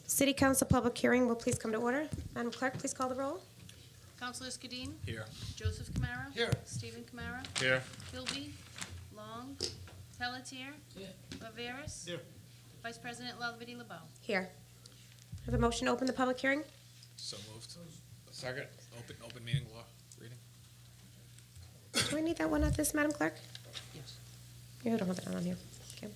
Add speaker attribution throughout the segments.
Speaker 1: City Council public hearing will please come to order. Madam Clerk, please call the roll.
Speaker 2: Councilors Kadim?
Speaker 3: Here.
Speaker 2: Joseph Kamara?
Speaker 3: Here.
Speaker 2: Stephen Kamara?
Speaker 3: Here.
Speaker 2: Kilby? Long? Pelletier?
Speaker 3: Here.
Speaker 2: Viveras?
Speaker 3: Here.
Speaker 2: Vice President Lalvedi LeBeau.
Speaker 1: Here. Have a motion to open the public hearing?
Speaker 3: So moved. Second. Open meeting law reading.
Speaker 1: Do I need that one at this, Madam Clerk?
Speaker 2: Yes.
Speaker 1: You don't have it on here. Okay.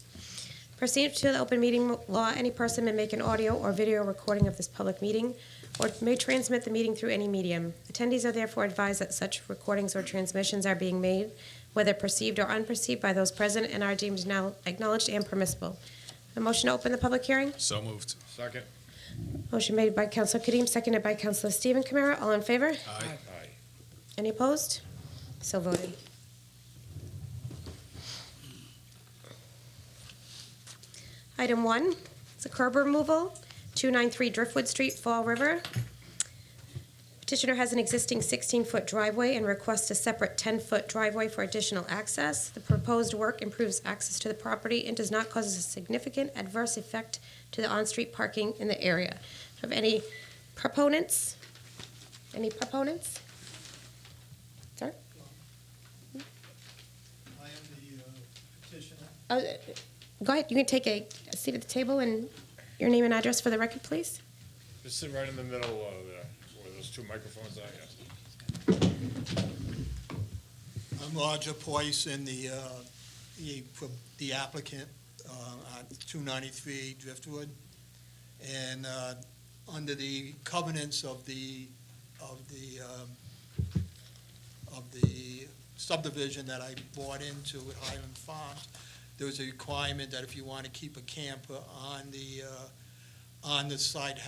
Speaker 1: Pursuant to the open meeting law, any person may make an audio or video recording of this public meeting or may transmit the meeting through any medium. Attendees are therefore advised that such recordings or transmissions are being made, whether perceived or unperceived by those present, and are deemed now acknowledged and permissible. A motion to open the public hearing?
Speaker 3: So moved. Second.
Speaker 1: Motion made by Councilor Kadim, seconded by Councilor Stephen Kamara. All in favor?
Speaker 3: Aye.
Speaker 1: Any opposed? So voted. Item 1 is a curb removal, 293 Driftwood Street, Fall River. Petitioner has an existing 16-foot driveway and requests a separate 10-foot driveway for additional access. The proposed work improves access to the property and does not cause a significant adverse effect to the on-street parking in the area. Have any proponents? Any proponents? Sir?
Speaker 4: I am the petitioner.
Speaker 1: Go ahead, you can take a seat at the table and your name and address for the record, please.
Speaker 5: Just sit right in the middle of where those two microphones are, yes.
Speaker 4: I'm Roger Poyce and the applicant at 293 Driftwood. And under the covenants of the subdivision that I bought into at Highland Farms, there was a requirement that if you want to keep a camper on the site,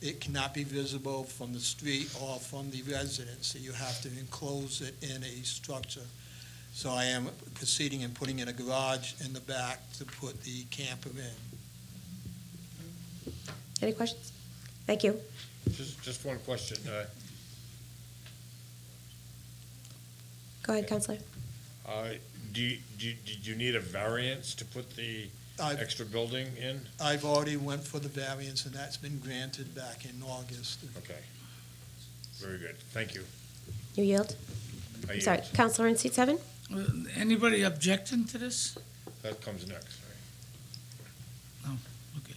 Speaker 4: it cannot be visible from the street or from the residence. So you have to enclose it in a structure. So I am proceeding and putting in a garage in the back to put the camper in.
Speaker 1: Any questions? Thank you.
Speaker 5: Just one question.
Speaker 1: Go ahead, Counselor.
Speaker 5: Did you need a variance to put the extra building in?
Speaker 4: I've already went for the variance, and that's been granted back in August.
Speaker 5: Okay. Very good. Thank you.
Speaker 1: You yield?
Speaker 5: I
Speaker 1: Sorry,
Speaker 5: yield.
Speaker 1: Counselor in seat 7?
Speaker 6: Anybody objecting to this?
Speaker 5: That comes next, right?
Speaker 6: No, okay.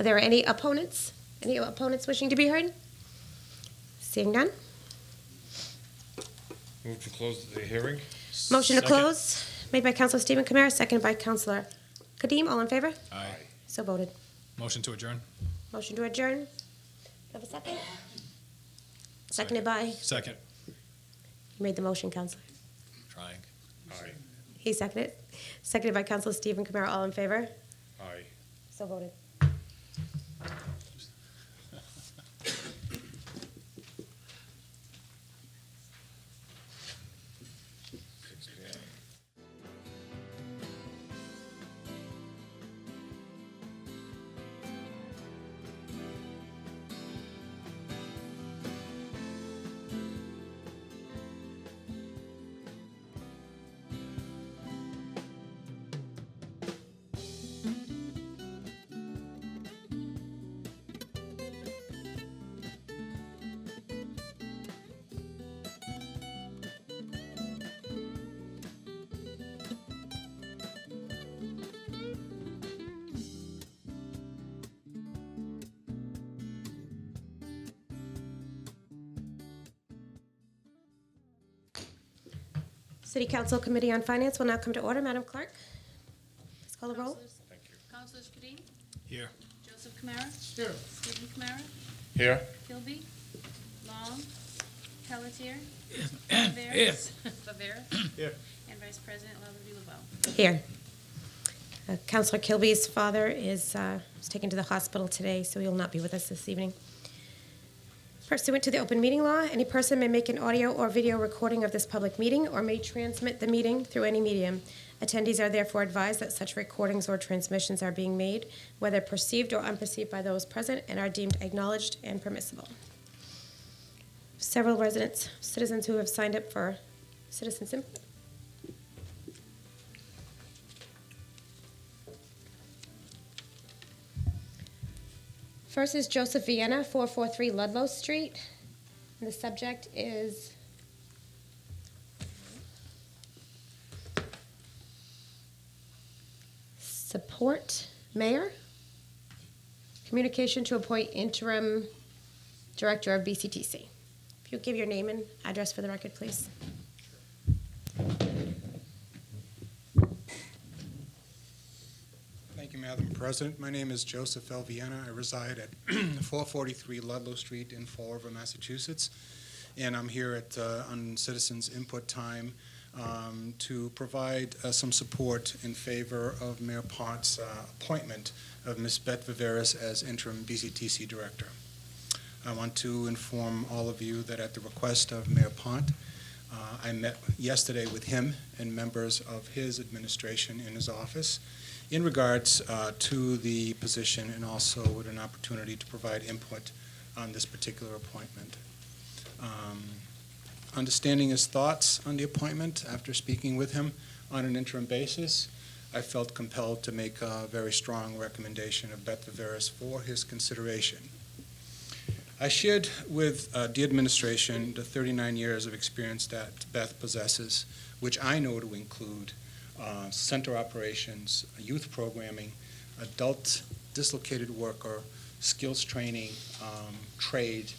Speaker 1: Are there any opponents? Any opponents wishing to be heard? Seeing none?
Speaker 5: Move to close the hearing?
Speaker 1: Motion to
Speaker 3: Second.
Speaker 1: close, made by Counselor Stephen Kamara, seconded by Counselor Kadim. All in favor?
Speaker 3: Aye.
Speaker 1: So voted.
Speaker 3: Motion to adjourn.
Speaker 1: Motion to adjourn. Have a second? Seconded by,
Speaker 3: Second.
Speaker 1: you made the motion, Counselor.
Speaker 3: Trying.
Speaker 5: Aye.
Speaker 1: He seconded. Seconded by Counselor Stephen Kamara. All in favor?
Speaker 5: Aye.
Speaker 1: So voted. City Council Committee on Finance will now come to order. Madam Clerk, please call the roll.
Speaker 5: Thank you.
Speaker 2: Councilors Kadim?
Speaker 3: Here.
Speaker 2: Joseph Kamara?
Speaker 4: Here.
Speaker 2: Stephen Kamara?
Speaker 5: Here?
Speaker 2: Kilby? Long? Pelletier?
Speaker 6: Here.
Speaker 2: Viveras?
Speaker 5: Here.
Speaker 2: And Vice President Lalvedi LeBeau.
Speaker 1: Here. Counselor Kilby's father is taken to the hospital today, so he will not be with us this evening. Pursuant to the open meeting law, any person may make an audio or video recording of this public meeting or may transmit the meeting through any medium. Attendees are therefore advised that such recordings or transmissions are being made, whether perceived or unperceived by those present, and are deemed acknowledged and permissible. Several citizens who have signed up for citizens input. First is Joseph Vienna, 443 Ludlow Street. And the subject is support mayor. Communication to appoint interim director of BCTC. If you give your name and address for the record, please.
Speaker 7: Thank you, Madam President. My name is Joseph L. Vienna. I reside at 443 Ludlow Street in Fall River, Massachusetts. And I'm here at on Citizens Input Time to provide some support in favor of Mayor Pont's appointment of Ms. Beth Viveras as interim BCTC director. I want to inform all of you that at the request of Mayor Pont, I met yesterday with him and members of his administration in his office in regards to the position, and also with an opportunity to provide input on this particular appointment. Understanding his thoughts on the appointment after speaking with him on an interim basis, I felt compelled to make a very strong recommendation of Beth Viveras for his consideration. I shared with the administration the 39 years of experience that Beth possesses, which I know to include center operations, youth programming, adult dislocated worker, skills training, trade,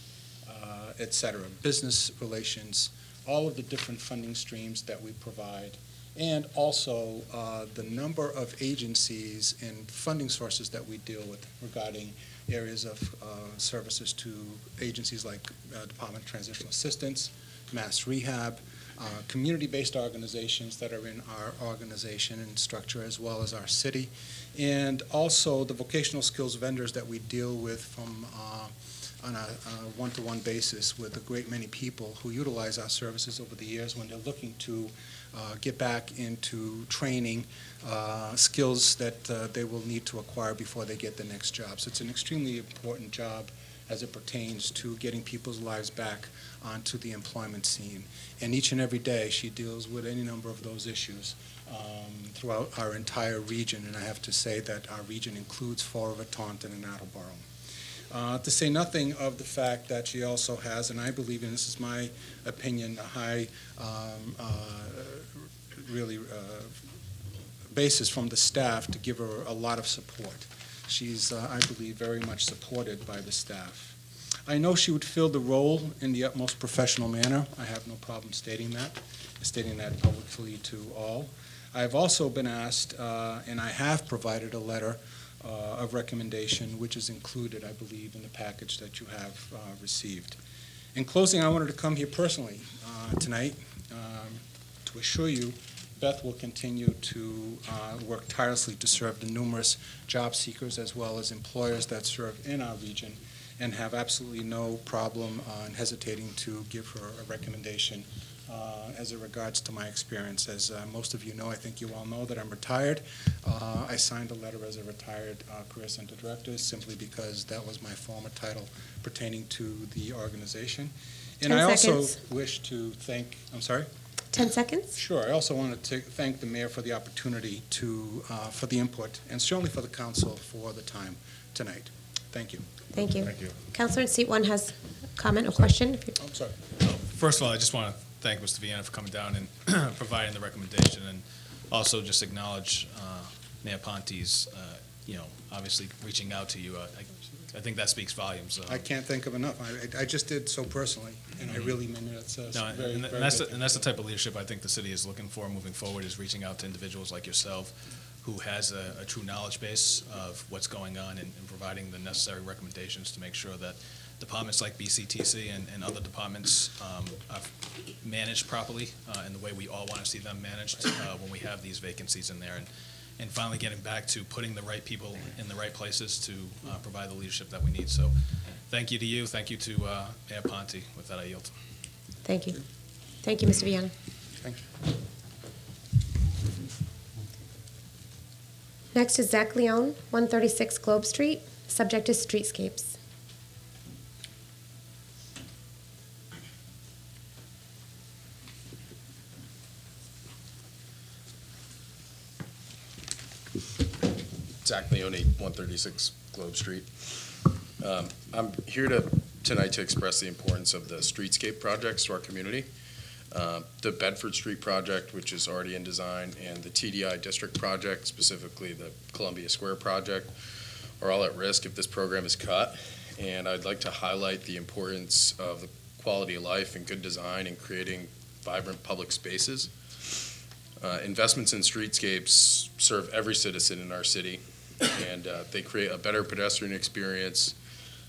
Speaker 7: et cetera, business relations, all of the different funding streams that we provide, and also the number of agencies and funding sources that we deal with regarding areas of services to agencies like Department of Transitional Assistance, Mass Rehab, community-based organizations that are in our organization and structure, as well as our city, and also the vocational skills vendors that we deal with from on a one-to-one basis with a great many people who utilize our services over the years when they're looking to get back into training skills that they will need to acquire before they get the next job. So it's an extremely important job as it pertains to getting people's lives back onto the employment scene. And each and every day, she deals with any number of those issues throughout our entire region. And I have to say that our region includes Fall River, Taunton, and Attleboro. To say nothing of the fact that she also has, and I believe, and this is my opinion, a high basis from the staff to give her a lot of support. She's, I believe, very much supported by the staff. I know she would fill the role in the utmost professional manner. I have no problem stating that publicly to all. I've also been asked, and I have provided a letter of recommendation, which is included, I believe, in the package that you have received. In closing, I wanted to come here personally tonight to assure you Beth will continue to work tirelessly to serve the numerous job seekers as well as employers that serve in our region, and have absolutely no problem in hesitating to give her a recommendation as it regards to my experience. As most of you know, I think you all know that I'm retired. I signed a letter as a retired Career Center Director simply because that was my former title pertaining to the organization. And
Speaker 1: 10
Speaker 7: I also
Speaker 1: seconds.
Speaker 7: wish to thank, I'm sorry?
Speaker 1: 10 seconds.
Speaker 7: Sure. I also wanted to thank the mayor for the opportunity for the input, and certainly for the council for the time tonight. Thank you.
Speaker 1: Thank you.
Speaker 5: Thank you.
Speaker 1: Counselor in seat one has a comment or question. If you-
Speaker 7: I'm sorry.
Speaker 3: First of all, I just want to thank Mr. Vienna for coming down and providing the recommendation, and also just acknowledge Mayor Ponte's, obviously reaching out to you. I think that speaks volumes.
Speaker 7: I can't think of enough. I just did so personally, and I really mean it. It's
Speaker 3: No,
Speaker 7: very,
Speaker 3: and
Speaker 7: very
Speaker 3: that's
Speaker 7: good.
Speaker 3: and that's the type of leadership I think the city is looking for moving forward, is reaching out to individuals like yourself who has a true knowledge base of what's going on, and providing the necessary recommendations to make sure that departments like BCTC and other departments are managed properly in the way we all want to see them managed when we have these vacancies in there. And finally getting back to putting the right people in the right places to provide the leadership that we need. So thank you to you. Thank you to Mayor Ponte. With that, I yield.
Speaker 1: Thank you. Thank you, Mr. Viana.
Speaker 7: Thank you.
Speaker 1: Next is Zach Leone, 136 Globe Street. Subject is streetscapes.
Speaker 8: Zach Leone, 136 Globe Street. I'm here tonight to express the importance of the streetscape projects to our community. The Bedford Street project, which is already in design, and the TDI District project, specifically the Columbia Square project, are all at risk if this program is cut. And I'd like to highlight the importance of the quality of life and good design in creating vibrant public spaces. Investments in streetscapes serve every citizen in our city, and they create a better pedestrian experience,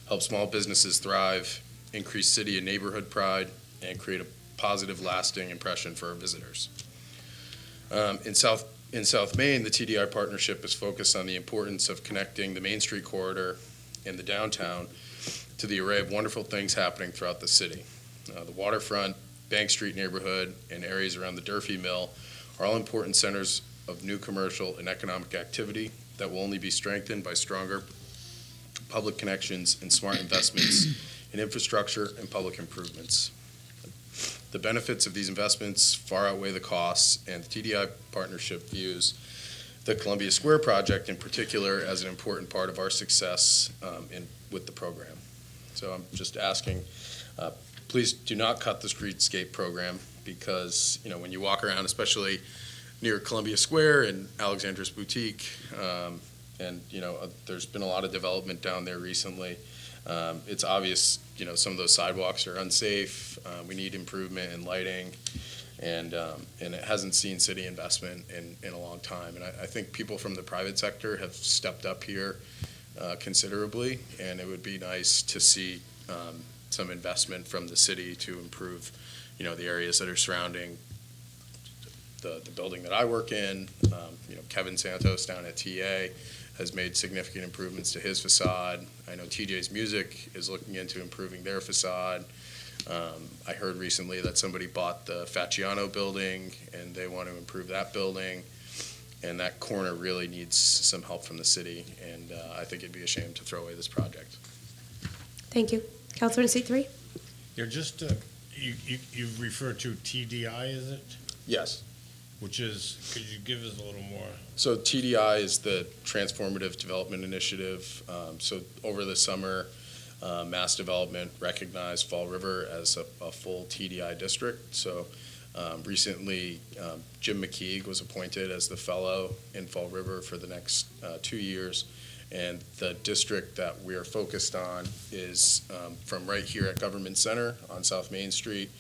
Speaker 8: help small businesses thrive, increase city and neighborhood pride, and create a positive, lasting impression for our visitors. In South Main, the TDI partnership is focused on the importance of connecting the Main Street corridor and the downtown to the array of wonderful things happening throughout the city. The waterfront, Bank Street neighborhood, and areas around the Durfee Mill are all important centers of new commercial and economic activity that will only be strengthened by stronger public connections and smart investments in infrastructure and public improvements. The benefits of these investments far outweigh the costs, and the TDI partnership views the Columbia Square project in particular as an important part of our success with the program. So I'm just asking, please do not cut the streetscape program, because when you walk around, especially near Columbia Square and Alexandra's Boutique, and there's been a lot of development down there recently. It's obvious, some of those sidewalks are unsafe. We need improvement in lighting, and it hasn't seen city investment in a long time. And I think people from the private sector have stepped up here considerably, and it would be nice to see some investment from the city to improve, the areas that are surrounding the building that I work in. Kevin Santos down at TA has made significant improvements to his facade. I know TJ's Music is looking into improving their facade. I heard recently that somebody bought the Facciano building, and they want to improve that building. And that corner really needs some help from the city, and I think it'd be a shame to throw away this project.
Speaker 1: Thank you. Counselor in seat 3?
Speaker 5: You're just, you referred to TDI, is it?
Speaker 8: Yes.
Speaker 5: Which is, could you give us a little more?
Speaker 8: So TDI is the Transformative Development Initiative. So over the summer, Mass Development recognized Fall River as a full TDI district. So recently, Jim McKeague was appointed as the fellow in Fall River for the next 2 years. And the district that we are focused on is from right here at Government Center on South Main Street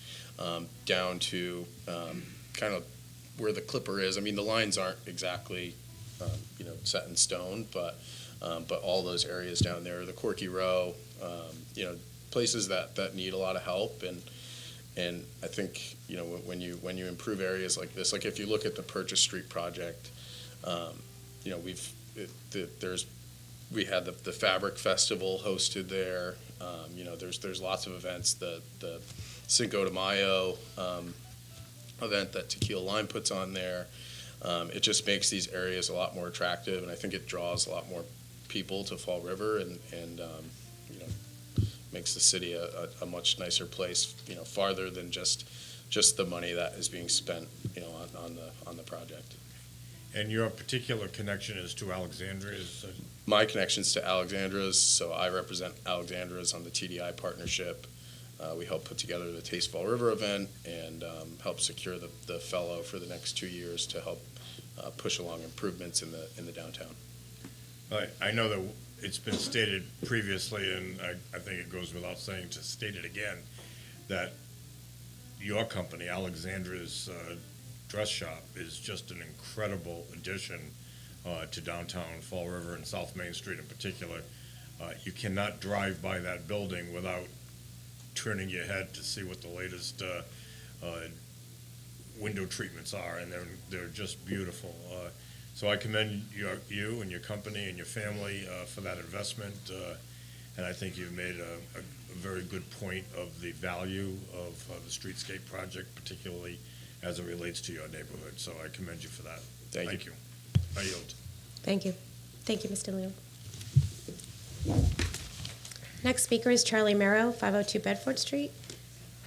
Speaker 8: down to kind of where the Clipper is. I mean, the lines aren't exactly, set in stone, but all those areas down there, the Corky Row, places that need a lot of help. And I think, when you improve areas like this, like if you look at the Purchase Street project, we had the Fabric Festival hosted there. There's lots of events. The Cinco de Mayo event that Tequila Lime puts on there. It just makes these areas a lot more attractive, and I think it draws a lot more people to Fall River, and makes the city a much nicer place, farther than just the money that is being spent, on the project.
Speaker 5: And your particular connection is to Alexandra's?
Speaker 8: My connection's to Alexandra's, so I represent Alexandra's on the TDI partnership. We help put together the Taste Fall River event and help secure the fellow for the next 2 years to help push along improvements in the downtown.
Speaker 5: I know that it's been stated previously, and I think it goes without saying to state it again, that your company, Alexandra's Dress Shop, is just an incredible addition to downtown Fall River and South Main Street in particular. You cannot drive by that building without turning your head to see what the latest window treatments are, and they're just beautiful. So I commend you and your company and your family for that investment, and I think you've made a very good point of the value of the streetscape project, particularly as it relates to your neighborhood. So I commend you for that. Thank you. I yield.
Speaker 1: Thank you. Thank you, Mr. Leon. Next speaker is Charlie Merrow, 502 Bedford Street,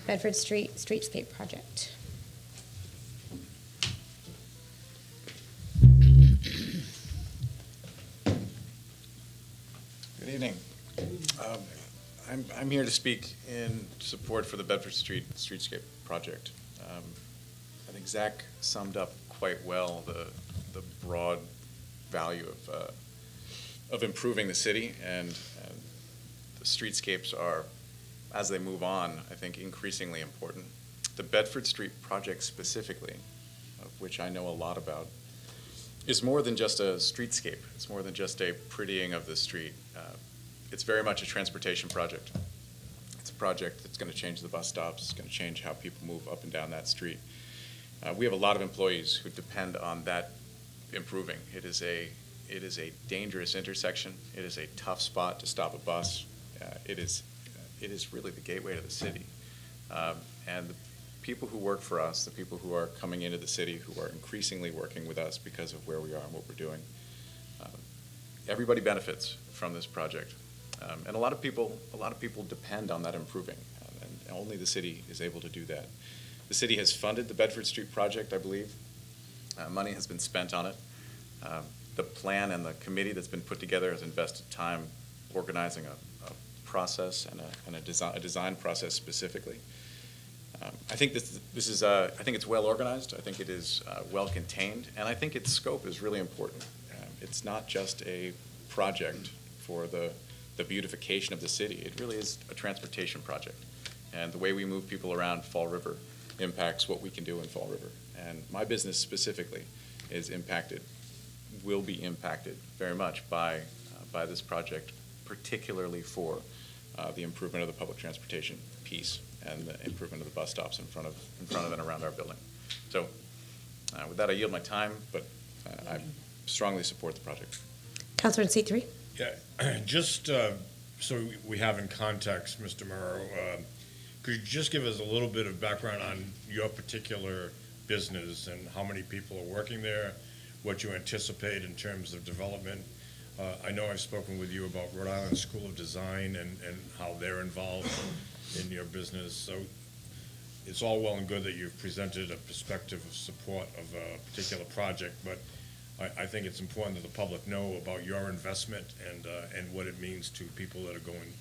Speaker 1: Bedford Street Streetscape Project.
Speaker 9: Good evening. I'm here to speak in support for the Bedford Street Streetscape project. I think Zach summed up quite well the broad value of improving the city, and the streetscapes are, as they move on, I think increasingly important. The Bedford Street project specifically, of which I know a lot about, is more than just a streetscape. It's more than just a prettying of the street. It's very much a transportation project. It's a project that's going to change the bus stops. It's going to change how people move up and down that street. We have a lot of employees who depend on that improving. It is a dangerous intersection. It is a tough spot to stop a bus. It is really the gateway to the city. And the people who work for us, the people who are coming into the city, who are increasingly working with us because of where we are and what we're doing, everybody benefits from this project. And a lot of people depend on that improving, and only the city is able to do that. The city has funded the Bedford Street project, I believe. Money has been spent on it. The plan and the committee that's been put together has invested time organizing a process and a design process specifically. I think this is I think it's well organized. I think it is well contained, and I think its scope is really important. It's not just a project for the beautification of the city. It really is a transportation project, and the way we move people around Fall River impacts what we can do in Fall River. And my business specifically will be impacted very much by this project, particularly for the improvement of the public transportation piece and the improvement of the bus stops in front of and around our building. So with that, I yield my time, but I strongly support the project.
Speaker 1: Counselor in seat 3.
Speaker 5: Yeah, just so we have in context, Mr. Morrow, could you just give us a little bit of background on your particular business and how many people are working there, what you anticipate in terms of development? I know I've spoken with you about Rhode Island School of Design and how they're involved in your business. So it's all well and good that you've presented a perspective of support of a particular project, but I think it's important that the public know about your investment and what it means to people that are going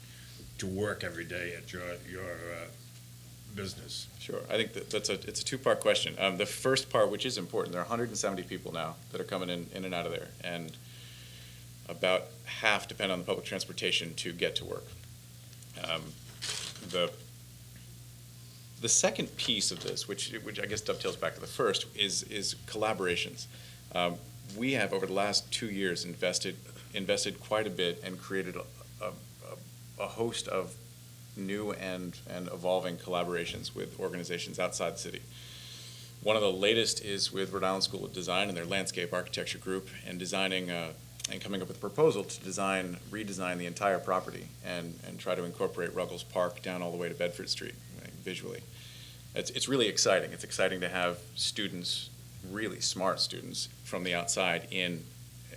Speaker 5: to work every day at your business.
Speaker 9: Sure. I think it's a two-part question. The first part, which is important, there are 170 people now that are coming in and out of there, and about half depend on the public transportation to get to work. The second piece of this, which I guess dovetails back to the first, is collaborations. We have, over the last 2 years, invested quite a bit and created a host of new and evolving collaborations with organizations outside the city. One of the latest is with Rhode Island School of Design and their landscape architecture group, and designing and coming up with a proposal to redesign the entire property and try to incorporate Ruggles Park down all the way to Bedford Street visually. It's really exciting. It's exciting to have students, really smart students from the outside, in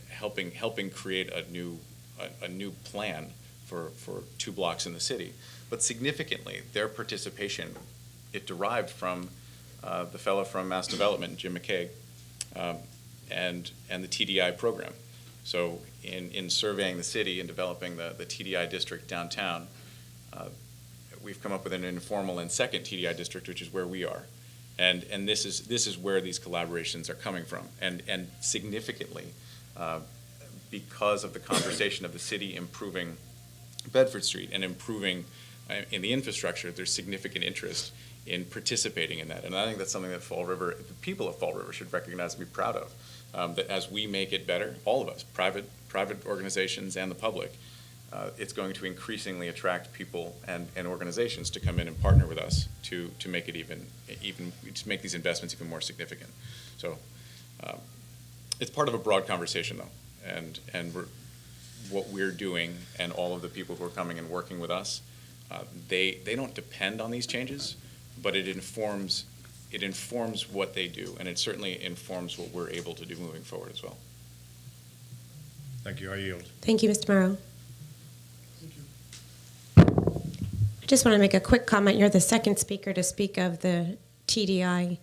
Speaker 9: helping create a new plan for 2 blocks in the city. But significantly, their participation, it derived from the fellow from Mass Development, Jim McKay, and the TDI program. So in surveying the city and developing the TDI district downtown, we've come up with an informal and second TDI district, which is where we are. And this is where these collaborations are coming from. And significantly, because of the conversation of the city improving Bedford Street and improving in the infrastructure, there's significant interest in participating in that. And I think that's something that the people of Fall River should recognize and be proud of. That as we make it better, all of us, private organizations and the public, it's going to increasingly attract people and organizations to come in and partner with us to make it even to make these investments even more significant. So it's part of a broad conversation, though, and what we're doing and all of the people who are coming and working with us, they don't depend on these changes, but it informs what they do, and it certainly informs what we're able to do moving forward as well.
Speaker 5: Thank you. I yield.
Speaker 1: Thank you, Mr. Morrow. I just want to make a quick comment. You're the second speaker to speak of the TDI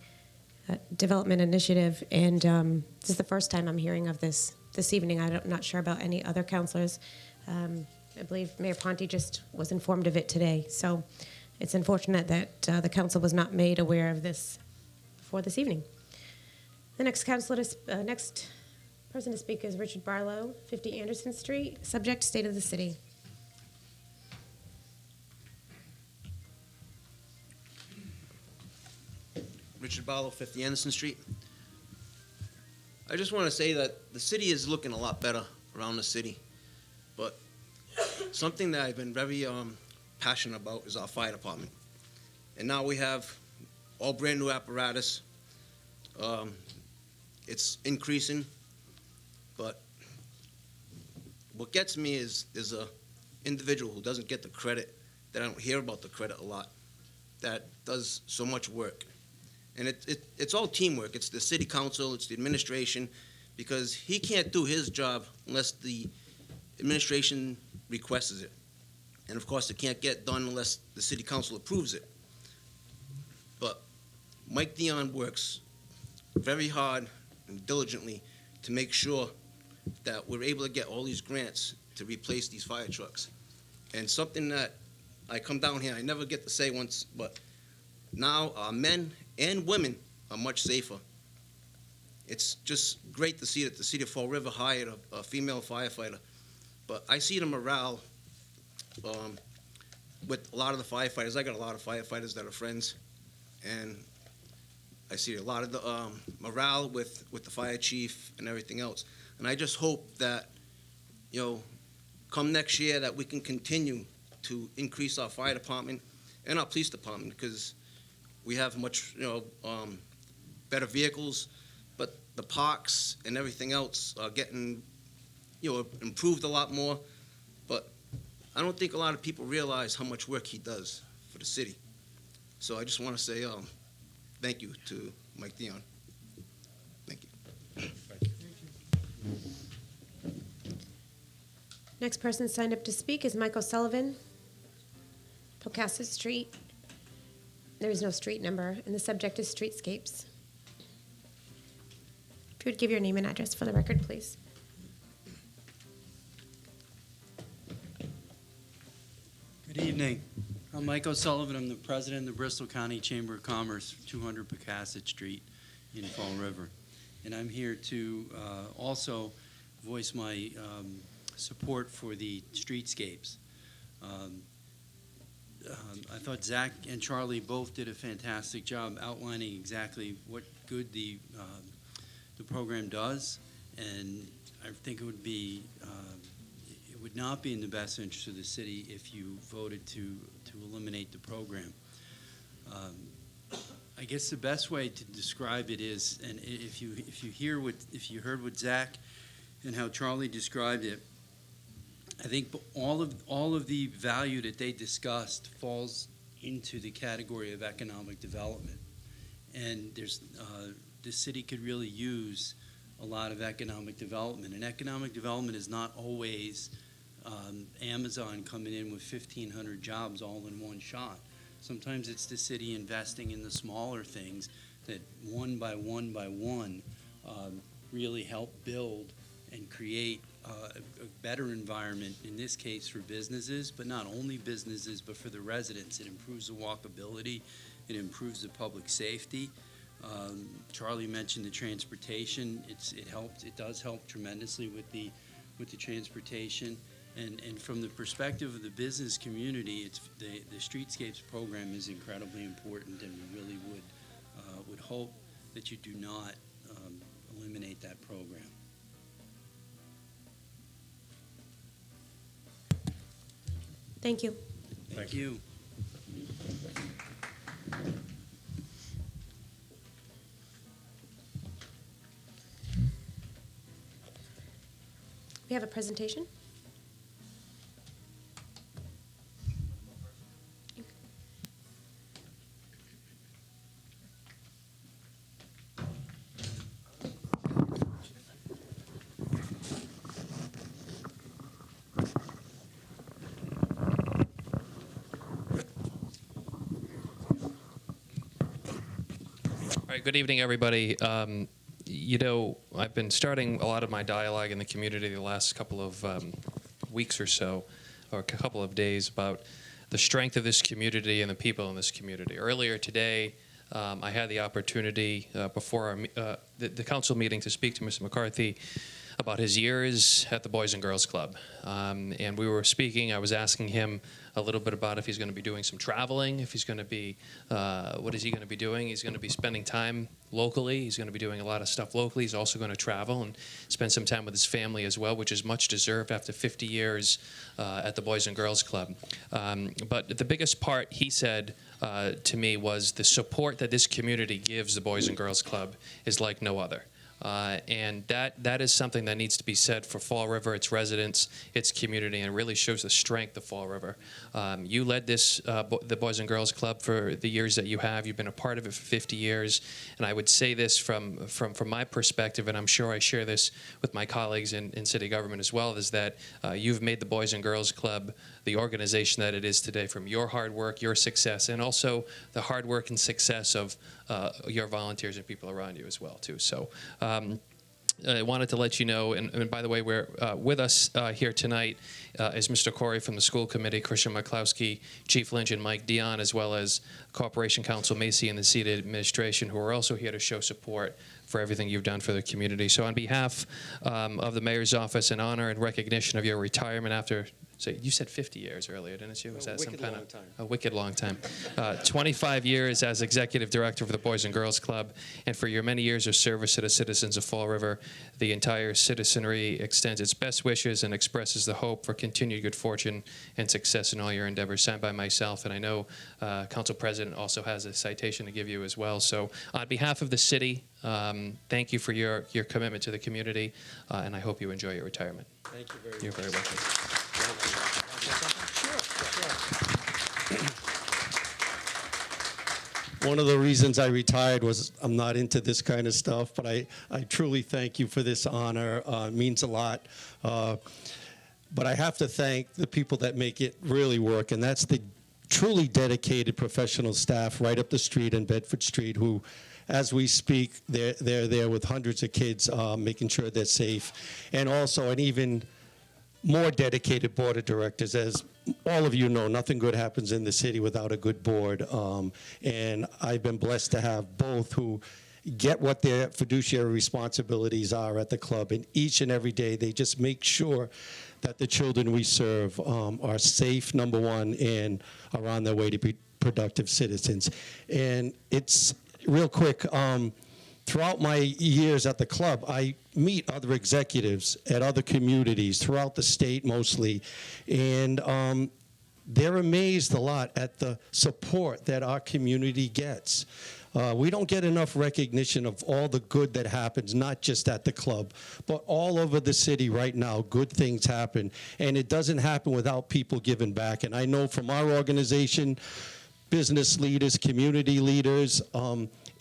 Speaker 1: development initiative, and this is the first time I'm hearing of this evening. I'm not sure about any other counselors. I believe Mayor Ponte just was informed of it today. So it's unfortunate that the council was not made aware of this for this evening. The next next person to speak is Richard Barlow, 50 Anderson Street, subject State of the City.
Speaker 10: Richard Barlow, 50 Anderson Street. I just want to say that the city is looking a lot better around the city, but something that I've been very passionate about is our fire department. And now we have all brand new apparatus. It's increasing, but what gets me is a individual who doesn't get the credit, that I don't hear about the credit a lot, that does so much work. And it's all teamwork. It's the city council, it's the administration, because he can't do his job unless the administration requests it. And of course, it can't get done unless the city council approves it. But Mike Dion works very hard and diligently to make sure that we're able to get all these grants to replace these fire trucks. And something that I come down here, I never get to say once, but now our men and women are much safer. It's just great to see that the city of Fall River hired a female firefighter. But I see the morale with a lot of the firefighters. I got a lot of firefighters that are friends, and I see a lot of the morale with the fire chief and everything else. And I just hope that, come next year, that we can continue to increase our fire department and our police department, because we have much, better vehicles, but the parks and everything else are getting, improved a lot more. But I don't think a lot of people realize how much work he does for the city. So I just want to say thank you to Mike Dion. Thank you.
Speaker 1: Next person signed up to speak is Michael Sullivan, Pocasset Street. There is no street number, and the subject is streetscapes. If you would give your name and address for the record, please.
Speaker 11: Good evening. I'm Mike O'Sullivan. I'm the president of the Bristol County Chamber of Commerce, 200 Pocasset Street in Fall River. And I'm here to also voice my support for the streetscapes. I thought Zach and Charlie both did a fantastic job outlining exactly what good the program does, and I think it would not be in the best interest of the city if you voted to eliminate the program. I guess the best way to describe it is, and if you heard what Zach and how Charlie described it, I think all of the value that they discussed falls into the category of economic development, and the city could really use a lot of economic development. And economic development is not always Amazon coming in with 1,500 jobs all in one shot. Sometimes it's the city investing in the smaller things that one by one really help build and create a better environment, in this case for businesses, but not only businesses, but for the residents. It improves the walkability, it improves the public safety. Charlie mentioned the transportation. It does help tremendously with the transportation. And from the perspective of the business community, the Streetscapes program is incredibly important, and we really would hope that you do not eliminate that program.
Speaker 1: Thank you.
Speaker 11: Thank you.
Speaker 1: We have a presentation.
Speaker 12: All right, good evening, everybody. I've been starting a lot of my dialogue in the community the last couple of weeks or so or a couple of days about the strength of this community and the people in this community. Earlier today, I had the opportunity before the council meeting to speak to Mr. McCarthy about his years at the Boys and Girls Club. And we were speaking, I was asking him a little bit about if he's going to be doing some traveling, if he's going to be, what is he going to be doing? He's going to be spending time locally. He's going to be doing a lot of stuff locally. He's also going to travel and spend some time with his family as well, which is much deserved after 50 years at the Boys and Girls Club. But the biggest part, he said to me, was the support that this community gives the Boys and Girls Club is like no other. And that is something that needs to be said for Fall River, its residents, its community, and it really shows the strength of Fall River. You led this, the Boys and Girls Club for the years that you have. You've been a part of it for 50 years. And I would say this from my perspective, and I'm sure I share this with my colleagues in city government as well, is that you've made the Boys and Girls Club the organization that it is today from your hard work, your success, and also the hard work and success of your volunteers and people around you as well, too. So I wanted to let you know, and by the way, we're with us here tonight is Mr. Corey from the school committee, Christian McCloskey, Chief Lynch, and Mike Dion, as well as Corporation Counsel Macy and the seated administration, who are also here to show support for everything you've done for the community. So on behalf of the mayor's office, in honor and recognition of your retirement after, so you said 50 years earlier, didn't you? Was that some kind of a wicked long time? 25 years as executive director for the Boys and Girls Club, and for your many years of service to the citizens of Fall River, the entire citizenry extends its best wishes and expresses the hope for continued good fortune and success in all your endeavors. Signed by myself, and I know Council President also has a citation to give you as well. So on behalf of the city, thank you for your commitment to the community, and I hope you enjoy your retirement.
Speaker 13: Thank you very much.
Speaker 12: You're very welcome.
Speaker 13: One of the reasons I retired was I'm not into this kind of stuff, but I truly thank you for this honor. It means a lot. But I have to thank the people that make it really work, and that's the truly dedicated professional staff right up the street in Bedford Street who, as we speak, they're there with hundreds of kids, making sure they're safe. And also an even more dedicated board of directors. As all of you know, nothing good happens in the city without a good board. And I've been blessed to have both who get what their fiduciary responsibilities are at the club. And each and every day, they just make sure that the children we serve are safe, number one, and are on their way to be productive citizens. And it's real quick. Throughout my years at the club, I meet other executives at other communities throughout the state mostly, and they're amazed a lot at the support that our community gets. We don't get enough recognition of all the good that happens, not just at the club, but all over the city right now. Good things happen, and it doesn't happen without people giving back. And I know from our organization, business leaders, community leaders,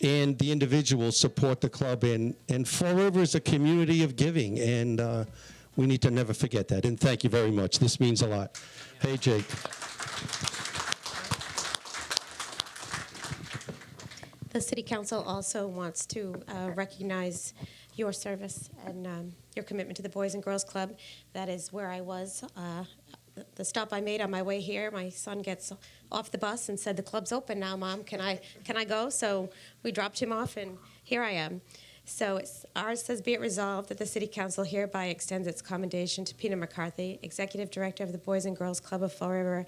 Speaker 13: and the individuals support the club. And Fall River is a community of giving, and we need to never forget that. And thank you very much. This means a lot. Hey, Jake.
Speaker 1: The City Council also wants to recognize your service and your commitment to the Boys and Girls Club. That is where I was. The stop I made on my way here, my son gets off the bus and said, "The club's open now, Mom. Can I go?" So we dropped him off, and here I am. So ours says, "Be it resolved that the City Council hereby extends its commendation to Peter McCarthy, Executive Director of the Boys and Girls Club of Fall River,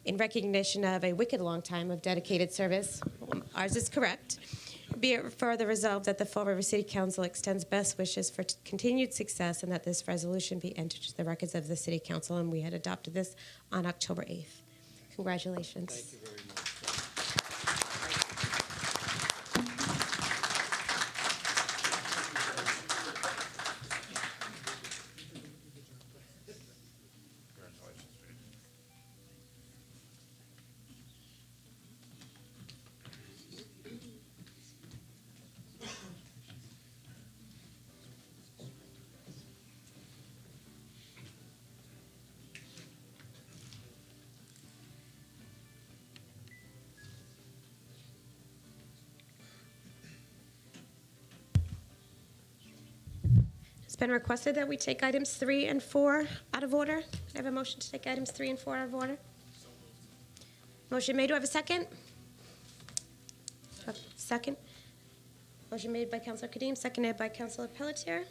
Speaker 1: in recognition of a wicked long time of dedicated service." Ours is correct. "Be it further resolved that the Fall River City Council extends best wishes for continued success, and that this resolution be entered to the records of the City Council." And we had adopted this on October 8th. Congratulations.
Speaker 13: Thank you very much.
Speaker 1: been requested that we take items 3 and 4 out of order. I have a motion to take items 3 and 4 out of order. Motion made. Do I have a second? Second. Motion made by Councilor Kadim, seconded by Councilor Pelletier.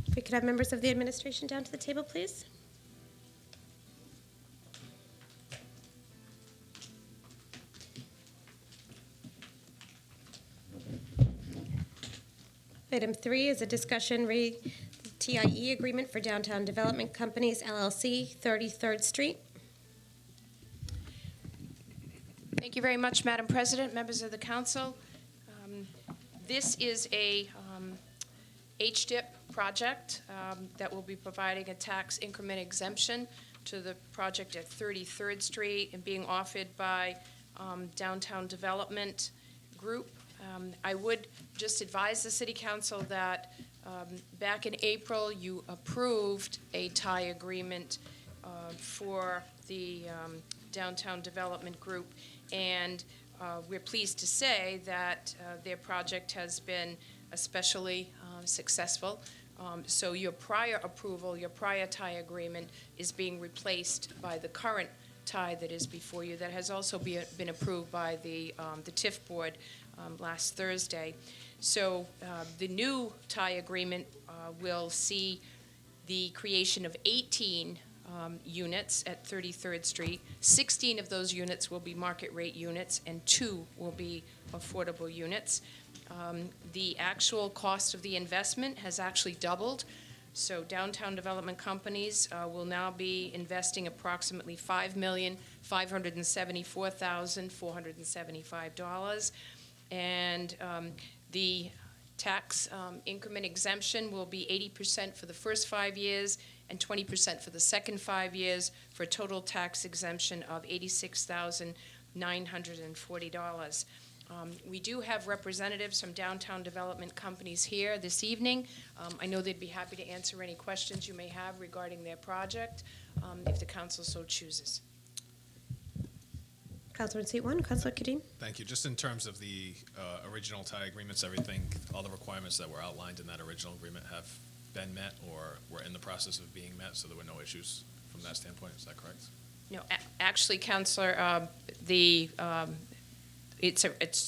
Speaker 1: If we could have members of the administration down to the table, please. Item 3 is a discussion TIE agreement for Downtown Development Companies LLC, 33rd Street.
Speaker 14: Thank you very much, Madam President, members of the council. This is a HDIP project that will be providing a tax increment exemption to the project at 33rd Street and being offered by Downtown Development Group. I would just advise the City Council that back in April, you approved a tie agreement for the Downtown Development Group, and we're pleased to say that their project has been especially successful. So your prior approval, your prior tie agreement is being replaced by the current tie that is before you that has also been approved by the TIF board last Thursday. So the new tie agreement will see the creation of 18 units at 33rd Street. 16 of those units will be market rate units and 2 will be affordable units. The actual cost of the investment has actually doubled. So Downtown Development Companies will now be investing approximately $5,574,475. And the tax increment exemption will be 80% for the first 5 years and 20% for the second 5 years, for a total tax exemption of $86,940. We do have representatives from Downtown Development Companies here this evening. I know they'd be happy to answer any questions you may have regarding their project, if the council so chooses.
Speaker 1: Councilor in seat 1, Councilor Kadim.
Speaker 3: Thank you. Just in terms of the original tie agreements, everything, all the requirements that were outlined in that original agreement have been met or were in the process of being met, so there were no issues from that standpoint. Is that correct?
Speaker 14: No, actually, Councilor, it's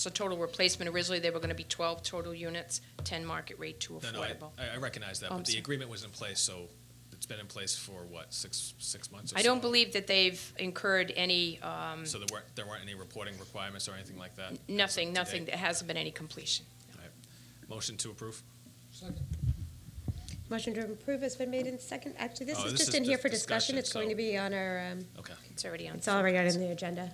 Speaker 14: a total replacement. Originally, they were going to be 12 total units, 10 market rate, 2 affordable.
Speaker 3: No, I recognize that, but the agreement was in place, so it's been in place for what, six months or so?
Speaker 14: I don't believe that they've incurred any.
Speaker 3: So there weren't any reporting requirements or anything like that?
Speaker 14: Nothing. There hasn't been any completion.
Speaker 3: All right. Motion to approve?
Speaker 1: Motion to approve has been made in second. Actually, this is
Speaker 3: this
Speaker 1: just
Speaker 3: is
Speaker 1: in here
Speaker 3: just
Speaker 1: for discussion.
Speaker 3: discussion,
Speaker 1: It's going
Speaker 3: so-
Speaker 1: to be on our,
Speaker 3: Okay.
Speaker 14: It's already on.
Speaker 1: it's already on the agenda.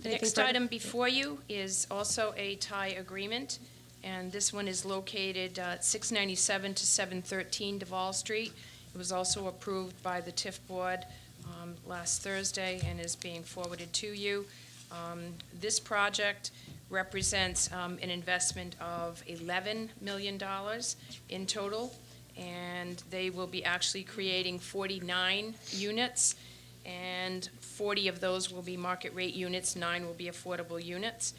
Speaker 14: The
Speaker 1: Anything
Speaker 14: next
Speaker 1: further?
Speaker 14: item before you is also a tie agreement, and this one is located at 697 to 713 Duval Street. It was also approved by the TIF board last Thursday and is being forwarded to you. This project represents an investment of $11 million in total, and they will be actually creating 49 units, and 40 of those will be market rate units, 9 will be affordable units.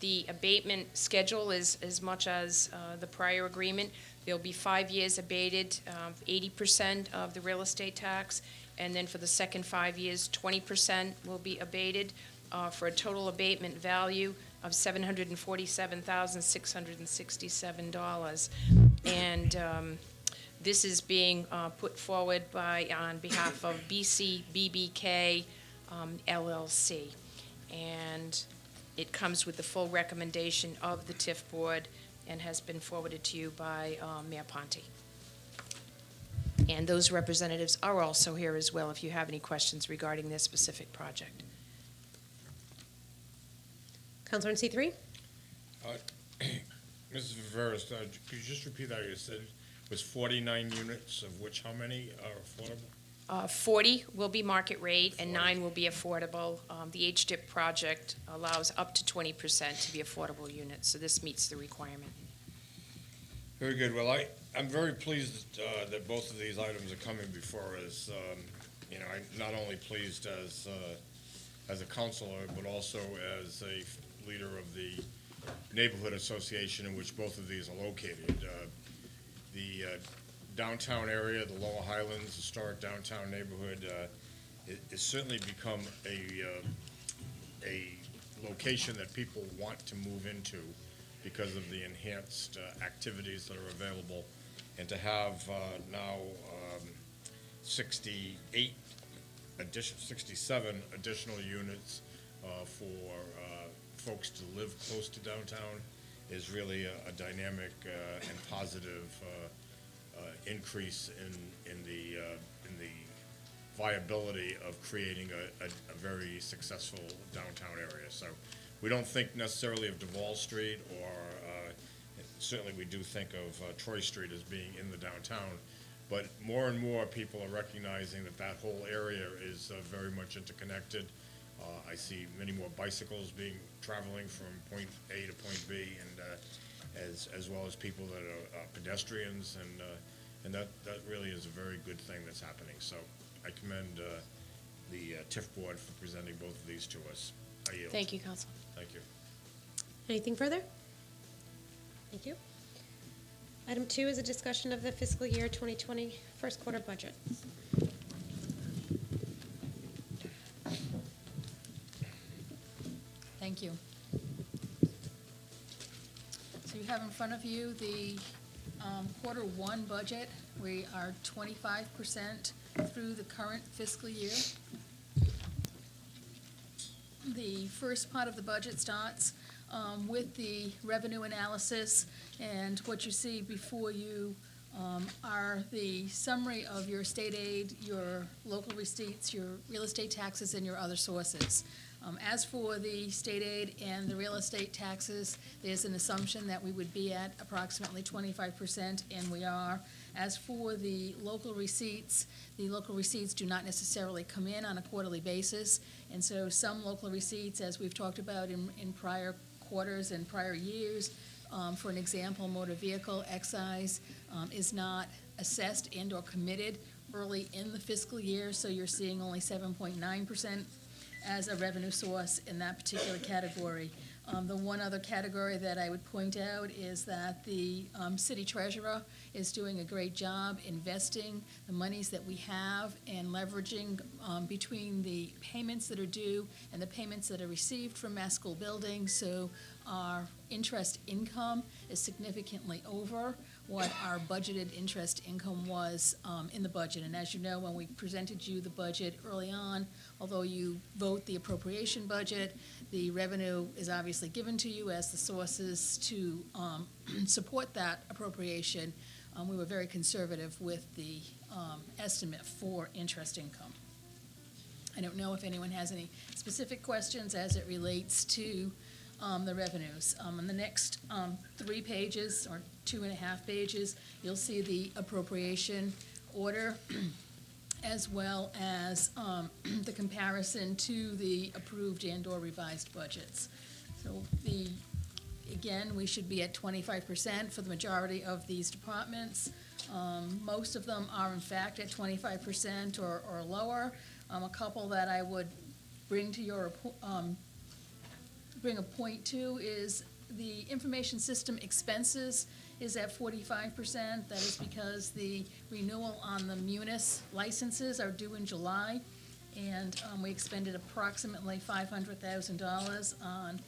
Speaker 14: The abatement schedule is as much as the prior agreement. There'll be 5 years abated, 80% of the real estate tax, and then for the second 5 years, 20% will be abated, for a total abatement value of $747,667. And this is being put forward on behalf of BCBBK LLC. And it comes with the full recommendation of the TIF board and has been forwarded to you by Mayor Ponte. And those representatives are also here as well if you have any questions regarding this specific project.
Speaker 1: Councilor in seat 3.
Speaker 5: Mrs. Viveras, could you just repeat that? You said it was 49 units, of which how many are affordable?
Speaker 14: 40 will be market rate and 9 will be affordable. The HDIP project allows up to 20% to be affordable units, so this meets the requirement.
Speaker 5: Very good. Well, I'm very pleased that both of these items are coming before us. I'm not only pleased as as a counselor, but also as a leader of the neighborhood association in which both of these are located. The downtown area, the Lower Highlands historic downtown neighborhood, it's certainly become a location that people want to move into because of the enhanced activities that are available. And to have now 67 additional units for folks to live close to downtown is really a dynamic and positive increase in the viability of creating a very successful downtown area. So we don't think necessarily of Duval Street, or certainly we do think of Troy Street as being in the downtown, but more and more people are recognizing that that whole area is very much interconnected. I see many more bicycles traveling from point A to point B, and as well as people that are pedestrians, and that really is a very good thing that's happening. So I commend the TIF board for presenting both of these to us. I yield.
Speaker 1: Thank you, Council.
Speaker 5: Thank you.
Speaker 1: Anything further? Thank you. Item 2 is a discussion of the fiscal year 2020 first quarter budget.
Speaker 15: Thank you. So you have in front of you the quarter 1 budget. We are 25% through the current fiscal year. The first part of the budget starts with the revenue analysis, and what you see before you are the summary of your state aid, your local receipts, your real estate taxes, and your other sources. As for the state aid and the real estate taxes, there's an assumption that we would be at approximately 25%, and we are. As for the local receipts do not necessarily come in on a quarterly basis, and so some local receipts, as we've talked about in prior quarters and prior years, for an example, motor vehicle excise is not assessed and or committed early in the fiscal year, so you're seeing only 7.9% as a revenue source in that particular category. The one other category that I would point out is that the city treasurer is doing a great job investing the monies that we have and leveraging between the payments that are due and the payments that are received from Mass School Building. So our interest income is significantly over what our budgeted interest income was in the budget. And as you know, when we presented you the budget early on, although you vote the appropriation budget, the revenue is obviously given to you as the sources to support that appropriation. We were very conservative with the estimate for interest income. I don't know if anyone has any specific questions as it relates to the revenues. On the next 3 pages, or 2.5 pages, you'll see the appropriation order as well as the comparison to the approved and/or revised budgets. So again, we should be at 25% for the majority of these departments. Most of them are in fact at 25% or lower. A couple that I would bring to your bring a point to is the information system expenses is at 45%. That is because the renewal on the Munis licenses are due in July, and we expended approximately $500,000 on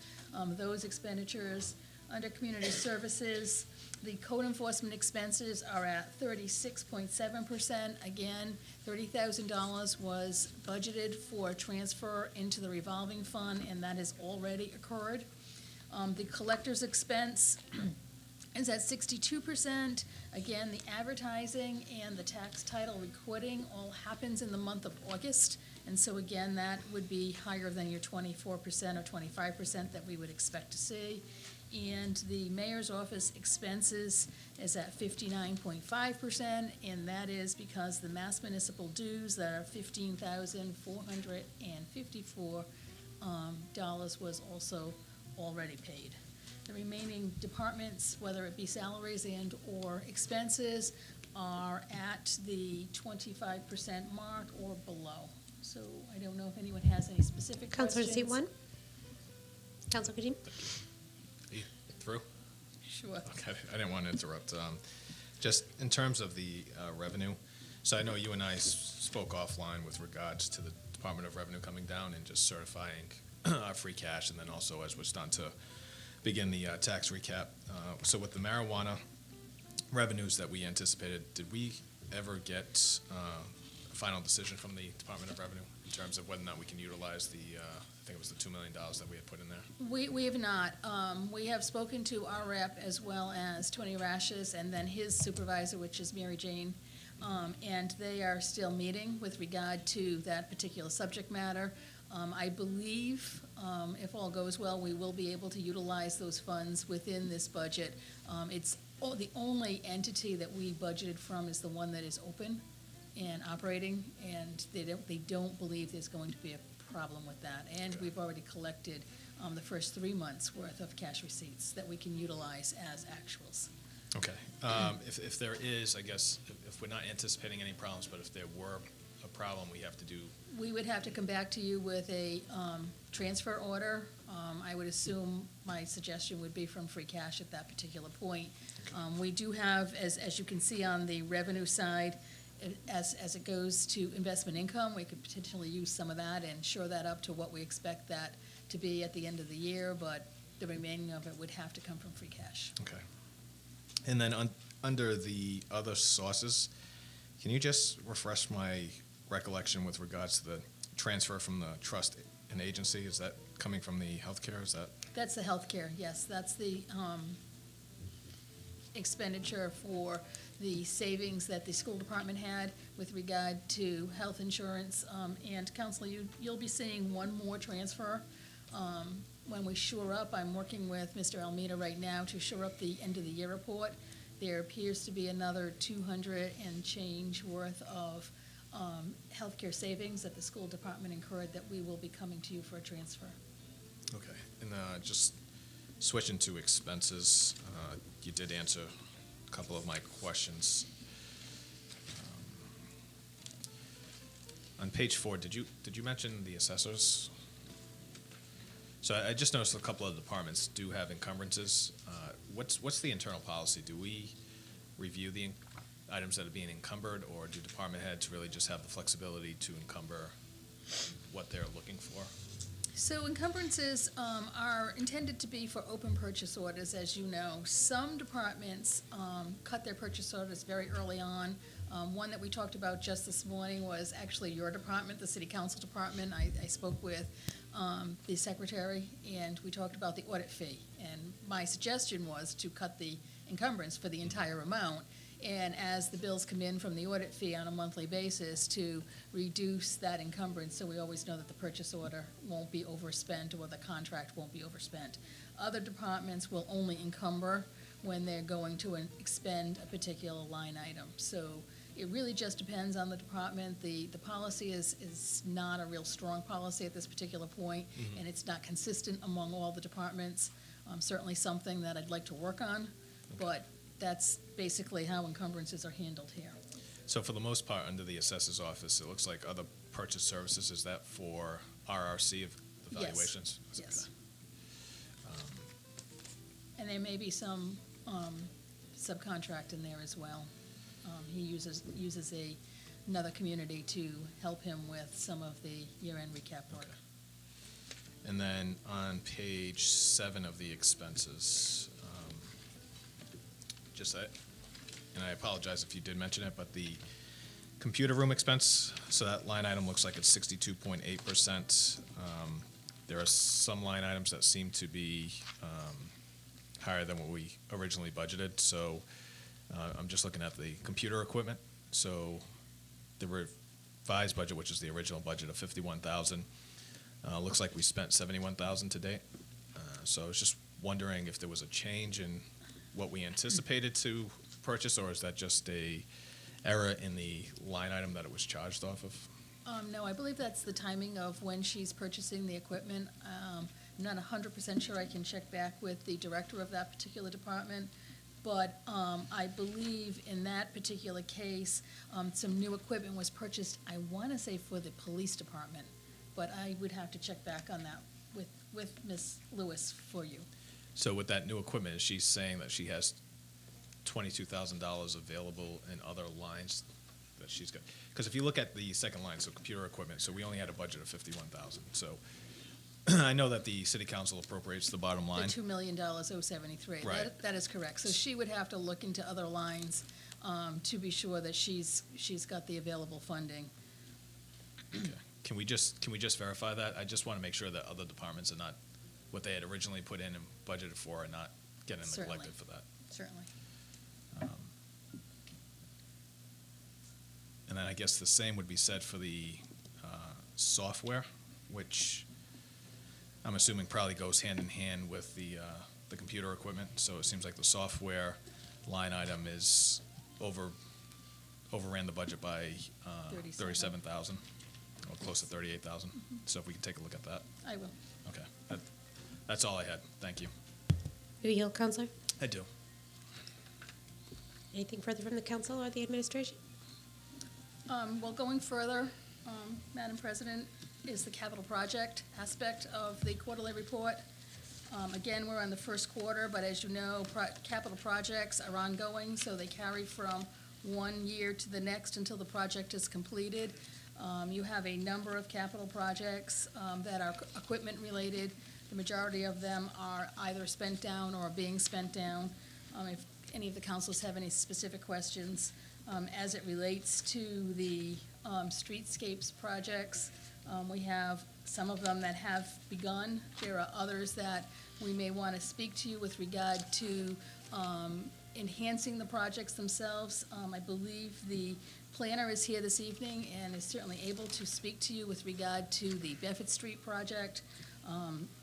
Speaker 15: those expenditures. Under community services, the code enforcement expenses are at 36.7%. Again, $30,000 was budgeted for transfer into the revolving fund, and that has already occurred. The collector's expense is at 62%. Again, the advertising and the tax title recording all happens in the month of August, and so again, that would be higher than your 24% or 25% that we would expect to see. And the mayor's office expenses is at 59.5%, and that is because the mass municipal dues that are $15,454 was also already paid. The remaining departments, whether it be salaries and or expenses, are at the 25% mark or below. So I don't know if anyone has any specific
Speaker 1: Counselor in
Speaker 15: questions.
Speaker 1: seat one? Counselor Kadim?
Speaker 3: Through?
Speaker 15: Sure.
Speaker 3: Okay, I didn't want to interrupt. Just in terms of the revenue, so I know you and I spoke offline with regards to the Department of Revenue coming down and just certifying our free cash, and then also as we're starting to begin the tax recap. So with the marijuana revenues that we anticipated, did we ever get a final decision from the Department of Revenue in terms of whether or not we can utilize the, I think it was the $2 million that we had put in there?
Speaker 15: We have not. We have spoken to our rep as well as Tony Rashes and then his supervisor, which is Mary Jane. And they are still meeting with regard to that particular subject matter. I believe, if all goes well, we will be able to utilize those funds within this budget. It's the only entity that we budgeted from is the one that is open and operating, and they don't believe there's going to be a problem with that. And we've already collected the first 3 months' worth of cash receipts that we can utilize as actuals.
Speaker 3: Okay. If there is, I guess, if we're not anticipating any problems, but if there were a problem, we have to do.
Speaker 15: We would have to come back to you with a transfer order. I would assume my suggestion would be from free cash at that particular point. We do have, as you can see on the revenue side, as it goes to investment income, we could potentially use some of that and shore that up to what we expect that to be at the end of the year, but the remaining of it would have to come from free cash.
Speaker 3: Okay. And then under the other sources, can you just refresh my recollection with regards to the transfer from the trust and agency? Is that coming from the healthcare? Is that?
Speaker 15: That's the healthcare, yes. That's the expenditure for the savings that the school department had with regard to health insurance. And Counselor, you'll be seeing one more transfer when we shore up. I'm working with Mr. Almeida right now to shore up the end of the year report. There appears to be another 200 and change worth of healthcare savings that the school department incurred that we will be coming to you for a transfer.
Speaker 3: Okay. And just switching to expenses, you did answer a couple of my questions. On page 4, did you mention the assessors? So I just noticed a couple of departments do have encumbrances. What's the internal policy? Do we review the items that are being encumbered, or do department heads really just have the flexibility to encumber what they're looking for?
Speaker 15: So encumbrances are intended to be for open purchase orders, as you know. Some departments cut their purchase orders very early on. One that we talked about just this morning was actually your department, the City Council Department. I spoke with the secretary, and we talked about the audit fee. And my suggestion was to cut the encumbrance for the entire amount, and as the bills come in from the audit fee on a monthly basis, to reduce that encumbrance so we always know that the purchase order won't be overspent or the contract won't be overspent. Other departments will only encumber when they're going to expend a particular line item. So it really just depends on the department. The policy is not a real strong policy at this particular point, and it's not consistent among all the departments. Certainly something that I'd like to work on, but that's basically how encumbrances are handled here.
Speaker 3: So for the most part, under the assessor's office, it looks like other purchase services, is that for RRC of evaluations?
Speaker 15: Yes. And there may be some subcontract in there as well. He uses another community to help him with some of the year-end recap work.
Speaker 3: Okay. And then on page 7 of the expenses, and I apologize if you did mention it, but the computer room expense, so that line item looks like it's 62.8%. There are some line items that seem to be higher than what we originally budgeted, so I'm just looking at the computer equipment. So the revised budget, which is the original budget of $51,000, looks like we spent $71,000 to date. So I was just wondering if there was a change in what we anticipated to purchase, or is that just a error in the line item that it was charged off of?
Speaker 15: No, I believe that's the timing of when she's purchasing the equipment. I'm not 100% sure. I can check back with the director of that particular department, But I believe in that particular case, some new equipment was purchased, I want to say for the police department, but I would have to check back on that with Ms. Lewis for you.
Speaker 3: So with that new equipment, is she saying that she has $22,000 available in other lines that she's got? Because if you look at the second line, so computer equipment, so we only had a budget of $51,000. So I know that the city council appropriates the bottom
Speaker 15: The
Speaker 3: line.
Speaker 15: $2 million 073.
Speaker 3: Right.
Speaker 15: That is correct. So she would have to look into other lines to be sure that she's got the available funding.
Speaker 3: Okay. Can we just verify that? I just want to make sure that other departments are not, what they had originally put in and budgeted for are not getting
Speaker 15: Certainly.
Speaker 3: neglected for that.
Speaker 15: Certainly.
Speaker 3: And then I guess the same would be said for the software, which I'm assuming probably goes hand in hand with the computer equipment. So it seems like the software line item is overran the budget by 37,000, or close to 38,000. So if we can take a look at that.
Speaker 15: I will.
Speaker 3: Okay. That's all I had. Thank you.
Speaker 1: You yield, Counselor?
Speaker 3: I do.
Speaker 1: Anything further from the council or the administration?
Speaker 15: Well, going further, Madam President, is the capital project aspect of the quarterly report. Again, we're on the first quarter, but as you know, capital projects are ongoing, so they carry from one year to the next until the project is completed. You have a number of capital projects that are equipment-related. The majority of them are either spent down or being spent down. If any of the councils have any specific questions as it relates to the streetscapes projects, we have some of them that have begun. There are others that we may want to speak to you with regard to enhancing the projects themselves. I believe the planner is here this evening and is certainly able to speak to you with regard to the Bedford Street project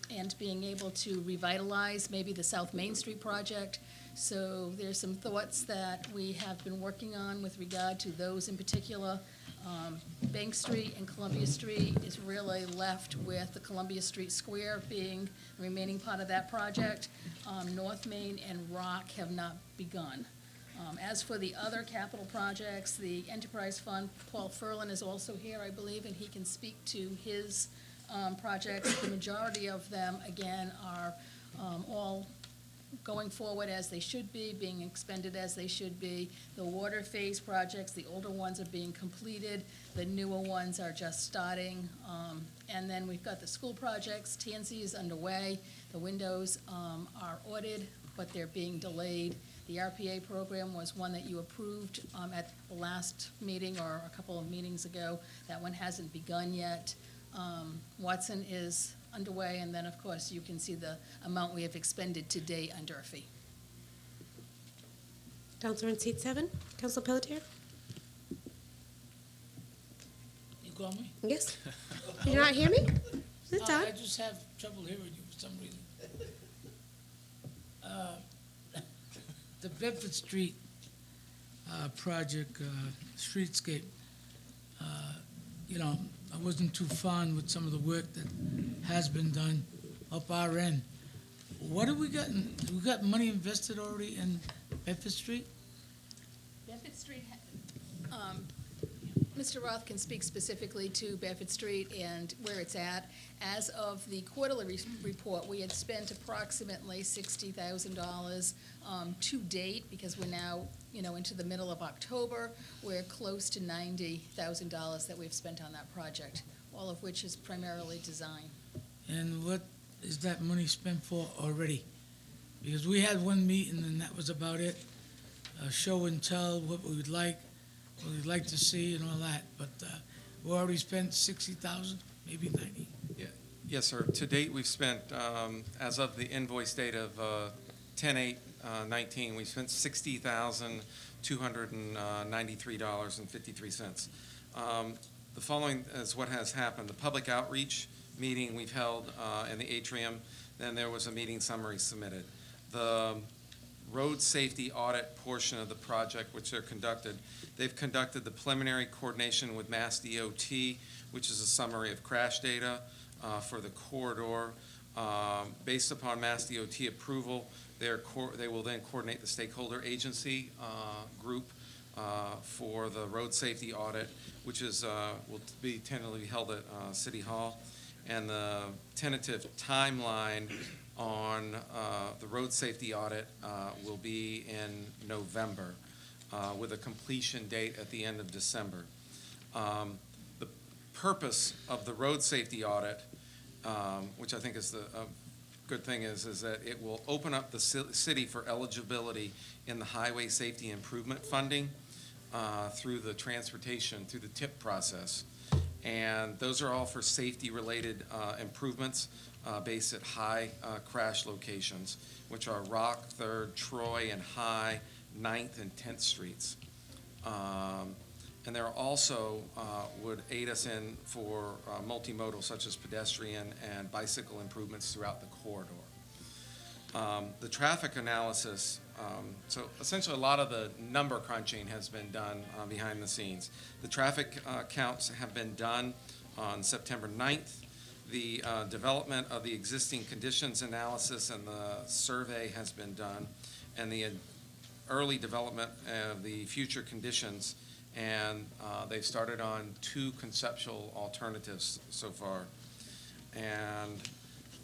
Speaker 15: and being able to revitalize maybe the South Main Street project. So there's some thoughts that we have been working on with regard to those in particular. Bank Street and Columbia Street is really left with the Columbia Street Square being the remaining part of that project. North Main and Rock have not begun. As for the other capital projects, the Enterprise Fund, Paul Ferlin is also here, I believe, and he can speak to his projects. The majority of them, again, are all going forward as they should be, being expended as they should be. The water phase projects, the older ones are being completed, the newer ones are just starting. And then we've got the school projects, TNC is underway, the windows are ordered, but they're being delayed. The RPA program was one that you approved at the last meeting or a couple of meetings ago. That one hasn't begun yet. Watson is underway, and then, of course, you can see the amount we have expended to date under a fee.
Speaker 1: Counselor in seat 7, Counselor Pelletier?
Speaker 6: You call me?
Speaker 1: Yes. Did you not hear me? It's on.
Speaker 6: I just have trouble hearing you for some reason. The Bedford Street project, streetscape, I wasn't too fond with some of the work that has been done up our end. What have we gotten? We got money invested already in Bedford Street?
Speaker 15: Bedford Street, Mr. Roth can speak specifically to Bedford Street and where it's at. As of the quarterly report, we had spent approximately $60,000 to date, because we're now, into the middle of October. We're close to $90,000 that we've spent on that project, all of which is primarily design.
Speaker 6: And what is that money spent for already? Because we had one meeting and that was about it. Show and tell what we would like, what we'd like to see and all that. But we already spent 60,000, maybe 90.
Speaker 16: Yes, sir. To date, we've spent, as of the invoice date of 10/8/19, we spent $60,293.53. The following is what has happened. The public outreach meeting we've held in the atrium, then there was a meeting summary submitted. The road safety audit portion of the project, which they've conducted the preliminary coordination with Mass DOT, which is a summary of crash data for the corridor. Based upon Mass DOT approval, they will then coordinate the stakeholder agency group for the road safety audit, which will be tentatively held at City Hall. And the tentative timeline on the road safety audit will be in November, with a completion date at the end of December. The purpose of the road safety audit, which I think is the good thing, is that it will open up the city for eligibility in the highway safety improvement funding through the TIP process. And those are all for safety-related improvements based at high crash locations, which are Rock, 3rd, Troy, and High, 9th, and 10th Streets. And there also would aid us in for multimodal, such as pedestrian and bicycle improvements throughout the corridor. The traffic analysis, so essentially a lot of the number crunching has been done behind the scenes. The traffic counts have been done on September 9th. The development of the existing conditions analysis and the survey has been done, and the early development of the future conditions, and they've started on 2 conceptual alternatives so far. And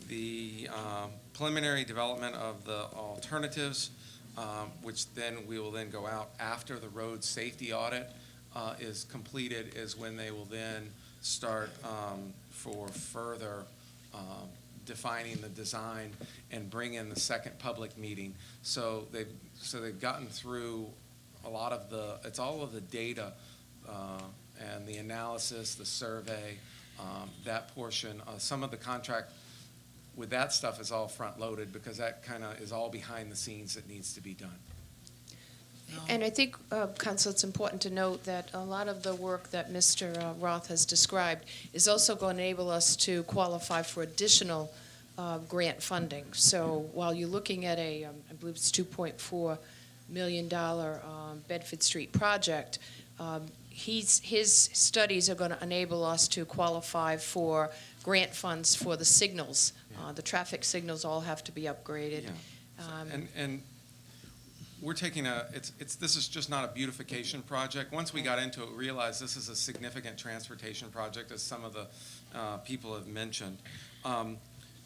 Speaker 16: the preliminary development of the alternatives, which then we will then go out after the road safety audit is completed, is when they will then start for further defining the design and bring in the second public meeting. So they've gotten through a lot of all of the data and the analysis, the survey, that portion. Some of the contract with that stuff is all front-loaded because that kind of is all behind the scenes that needs to be done.
Speaker 14: And I think, Council, it's important to note that a lot of the work that Mr. Roth has described is also going to enable us to qualify for additional grant funding. So while you're looking at I believe it's $2.4 million Bedford Street project, his studies are going to enable us to qualify for grant funds for the signals. The traffic signals all have to be upgraded.
Speaker 16: Yeah. And we're taking this is just not a beautification project. Once we got into it, we realized this is a significant transportation project, as some of the people have mentioned.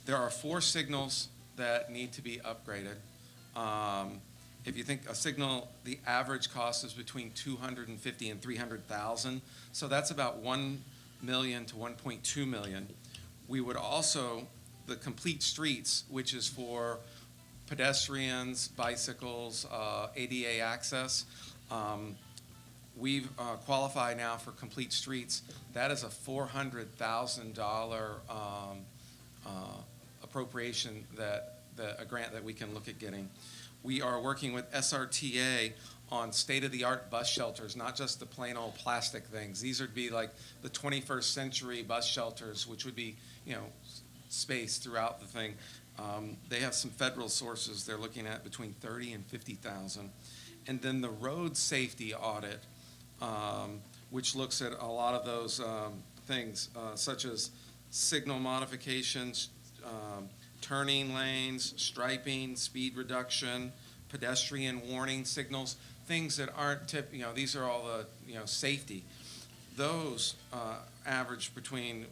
Speaker 16: There are 4 signals that need to be upgraded. If you think a signal, the average cost is between $250,000 and $300,000. So that's about $1 million to $1.2 million. We would also, the complete streets, which is for pedestrians, bicycles, ADA access. We've qualified now for complete streets. That is a $400,000 appropriation a grant that we can look at getting. We are working with SRTA on state-of-the-art bus shelters, not just the plain old plastic things. These would be like the 21st century bus shelters, which would be, spaced throughout the thing. They have some federal sources they're looking at between $30,000 and $50,000. And then the road safety audit, which looks at a lot of those things, such as signal modifications, turning lanes, striping, speed reduction, pedestrian warning signals, things that aren't these are all the, safety. Those average between,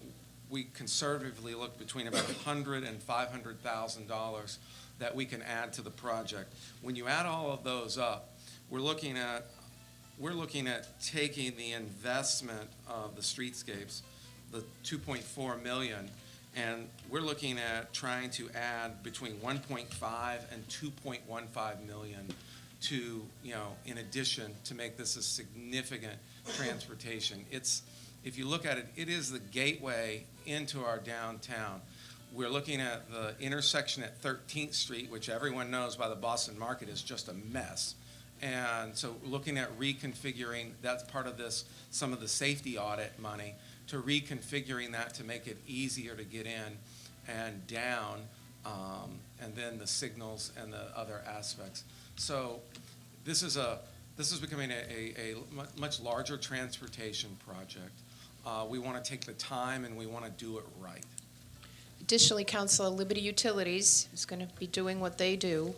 Speaker 16: we conservatively look between about $100,000 and $500,000 that we can add to the project. When you add all of those up, we're looking at taking the investment of the streetscapes, the $2.4 million, and we're looking at trying to add between 1.5 and 2.15 million to, in addition, to make this a significant transportation. If you look at it, it is the gateway into our downtown. We're looking at the intersection at 13th Street, which everyone knows by the Boston Market is just a mess. And so looking at reconfiguring, that's part of this, some of the safety audit money, to reconfiguring that to make it easier to get in and down, and then the signals and the other aspects. So this is becoming a much larger transportation project. We want to take the time and we want to do it right.
Speaker 14: Additionally, Council Liberty Utilities is going to be doing what they do.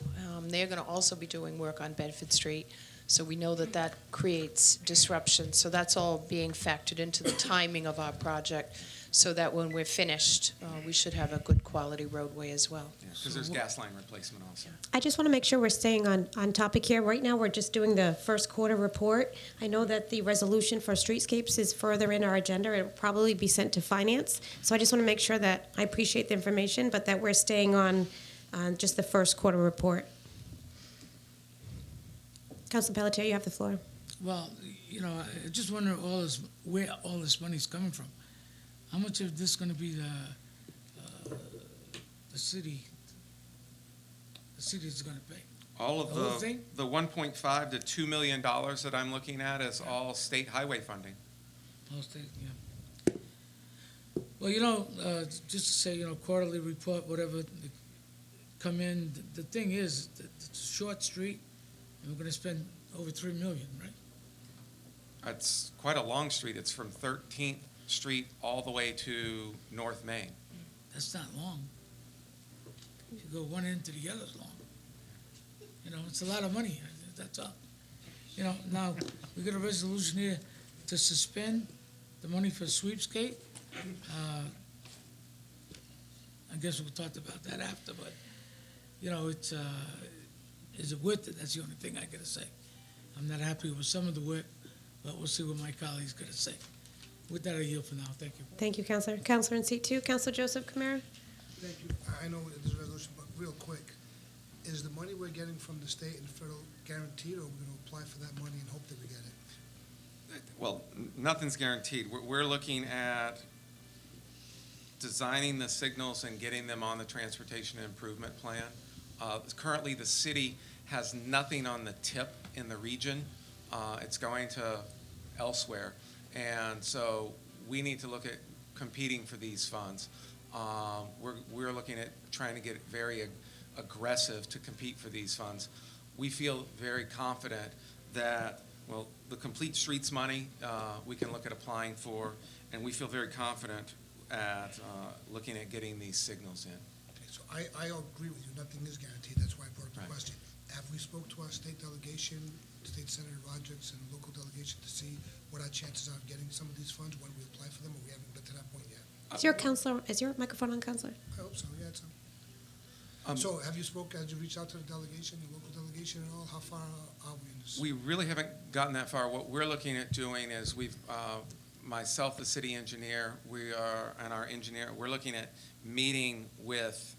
Speaker 14: They're going to also be doing work on Bedford Street, so we know that that creates disruption. So that's all being factored into the timing of our project, so that when we're finished, we should have a good quality roadway as well.
Speaker 16: Because there's gas line replacement also.
Speaker 1: I just want to make sure we're staying on topic here. Right now, we're just doing the first quarter report. I know that the resolution for streetscapes is further in our agenda. It'll probably be sent to finance. So I just want to make sure that I appreciate the information, but that we're staying on just the first quarter report. Councilor Pelletier, you have the floor.
Speaker 6: Well, you know, I just wonder where all this money's coming from. How much of this going to be the city? The city's going to pay.
Speaker 16: All of
Speaker 6: The whole thing?
Speaker 16: the $1.5 to $2 million that I'm looking at is all state highway funding.
Speaker 6: Whole thing, yeah. Well, you know, just to say, you know, quarterly report, whatever, come in. The thing is, it's a short street, and we're going to spend over $3 million, right?
Speaker 16: It's quite a long street. It's from 13th Street all the way to North Main.
Speaker 6: That's not long. If you go one end to the other, it's long. You know, it's a lot of money, that's all. You know, now, we got a resolution here to suspend the money for sweepskate. I guess we'll talk about that after, but, you know, it's, is it worth it? That's the only thing I gotta say. I'm not happy with some of the work, but we'll see what my colleagues gotta say. With that, I yield for now. Thank you.
Speaker 1: Thank you, Councilor. Councilor in seat 2, Councilor Joseph Kamara.
Speaker 17: Thank you. I know there's a resolution, but real quick, is the money we're getting from the state and federal guaranteed, or are we going to apply for that money and hope that we get it?
Speaker 16: Well, nothing's guaranteed. We're looking at designing the signals and getting them on the transportation improvement plan. Currently, the city has nothing on the tip in the region. It's going to elsewhere. And so we need to look at competing for these funds. We're looking at trying to get very aggressive to compete for these funds. We feel very confident that, well, the Complete Streets money, we can look at applying for, and we feel very confident at looking at getting these signals in.
Speaker 17: Okay, so I agree with you. Nothing is guaranteed. That's why I brought up the question. Have we spoke to our state delegation, State Senator Rogers, and local delegation to see what our chances are of getting some of these funds when we apply for them, or we haven't got to that point yet?
Speaker 1: Is your microphone on, Councilor?
Speaker 17: I hope so, yeah. So have you reached out to the delegation, the local delegation at all? How far are we in this?
Speaker 16: We really haven't gotten that far. What we're looking at doing is myself, the city engineer, and our engineer, we're looking at meeting with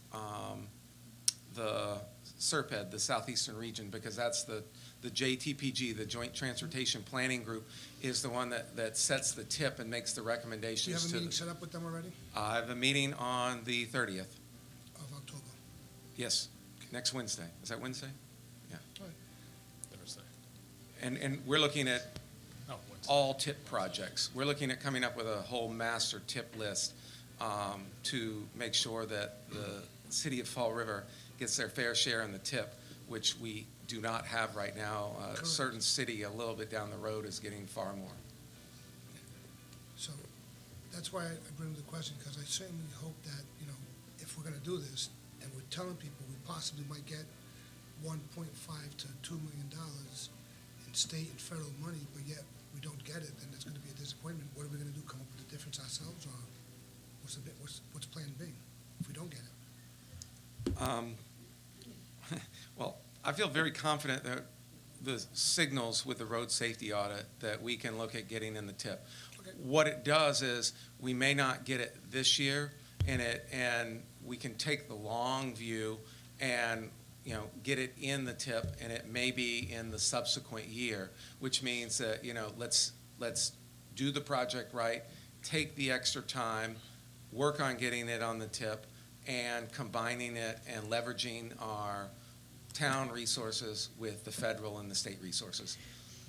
Speaker 16: the SERPED, the Southeastern Region, because that's the JTPG, the Joint Transportation Planning Group, is the one that sets the tip and makes the recommendations.
Speaker 17: Do you have a meeting set up with them already?
Speaker 16: I have a meeting on the 30th.
Speaker 17: Of October?
Speaker 16: Yes, next Wednesday. Is that Wednesday? Yeah.
Speaker 17: All right.
Speaker 3: Thursday.
Speaker 16: And we're looking at
Speaker 3: Oh, Wednesday.
Speaker 16: all tip projects. We're looking at coming up with a whole master tip list to make sure that the city of Fall River gets their fair share in the tip, which we do not have right now. A certain city a little bit down the road is getting far more.
Speaker 17: So that's why I bring up the question, because I certainly hope that, you know, if we're going to do this, and we're telling people we possibly might get $1.5 to $2 million in state and federal money, but yet we don't get it, then it's going to be a disappointment. What are we going to do, come up with the difference ourselves, or what's plan B if we don't get it?
Speaker 16: Well, I feel very confident that the signals with the road safety audit that we can look at getting in the tip.
Speaker 17: Okay.
Speaker 16: What it does is we may not get it this year, and we can take the long view and, you know, get it in the tip, and it may be in the subsequent year, which means that, you know, let's do the project right, take the extra time, work on getting it on the tip, and combining it and leveraging our town resources with the federal and the state resources.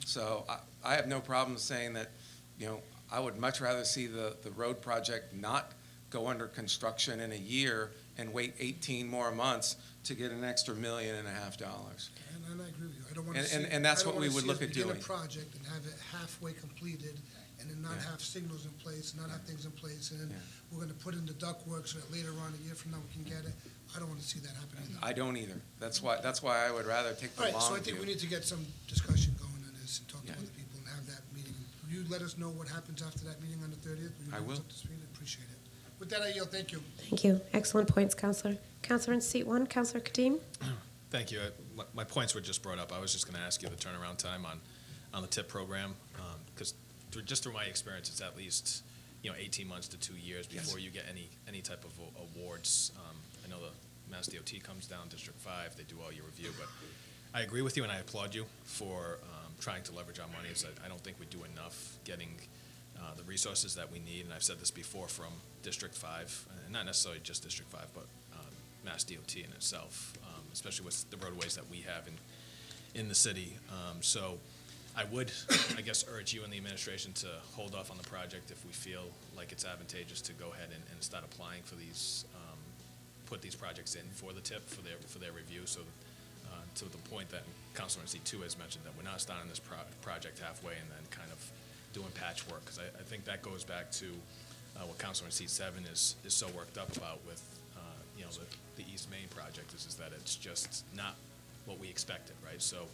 Speaker 16: So I have no problem saying that, you know, I would much rather see the road project not go under construction in a year and wait 18 more months to get an extra $1.5 million.
Speaker 17: And I agree with you. I don't want to see.
Speaker 16: And that's what we would look at
Speaker 17: begin
Speaker 16: doing.
Speaker 17: a project and have it halfway completed, and and then not have signals in place, not have things in place, and then we're gonna put in the ductwork so that later on, a year from now, we can get it. I don't wanna see that happen either.
Speaker 16: I don't either. That's why I would rather take the
Speaker 17: All right,
Speaker 16: long
Speaker 17: so I think we
Speaker 16: view.
Speaker 17: need to get some discussion going on this and talk to
Speaker 16: Yeah.
Speaker 17: other people and have that meeting. Will you let us know what happens after that meeting on the 30th?
Speaker 16: I will.
Speaker 17: Appreciate it. With that, I yield. Thank you.
Speaker 1: Thank you. Excellent points, Counselor. Counselor in seat 1, Counselor Kadim.
Speaker 3: Thank you. My points were just brought up. I was just going to ask you the turnaround time on the TIP program, because just through my experience, it's at least 18 months to 2 years before you get any type of awards. I know the Mass DOT comes down, District 5, they do all your review, but I agree with you and I applaud you for trying to leverage our money. I don't think we do enough getting the resources that we need, and I've said this before from District 5, and not necessarily just District 5, but Mass DOT in itself, especially with the roadways that we have in the city. So I would, I guess, urge you and the administration to hold off on the project if we feel like it's advantageous to go ahead and start applying for these, put these projects in for the TIP, for their review. So to the point that Councilor in seat 2 has mentioned, that we're not starting this project halfway and then kind of doing patchwork, because I think that goes back to what Councilor in seat 7 is so worked up about with the East Main project is that it's just not what we expected, right? So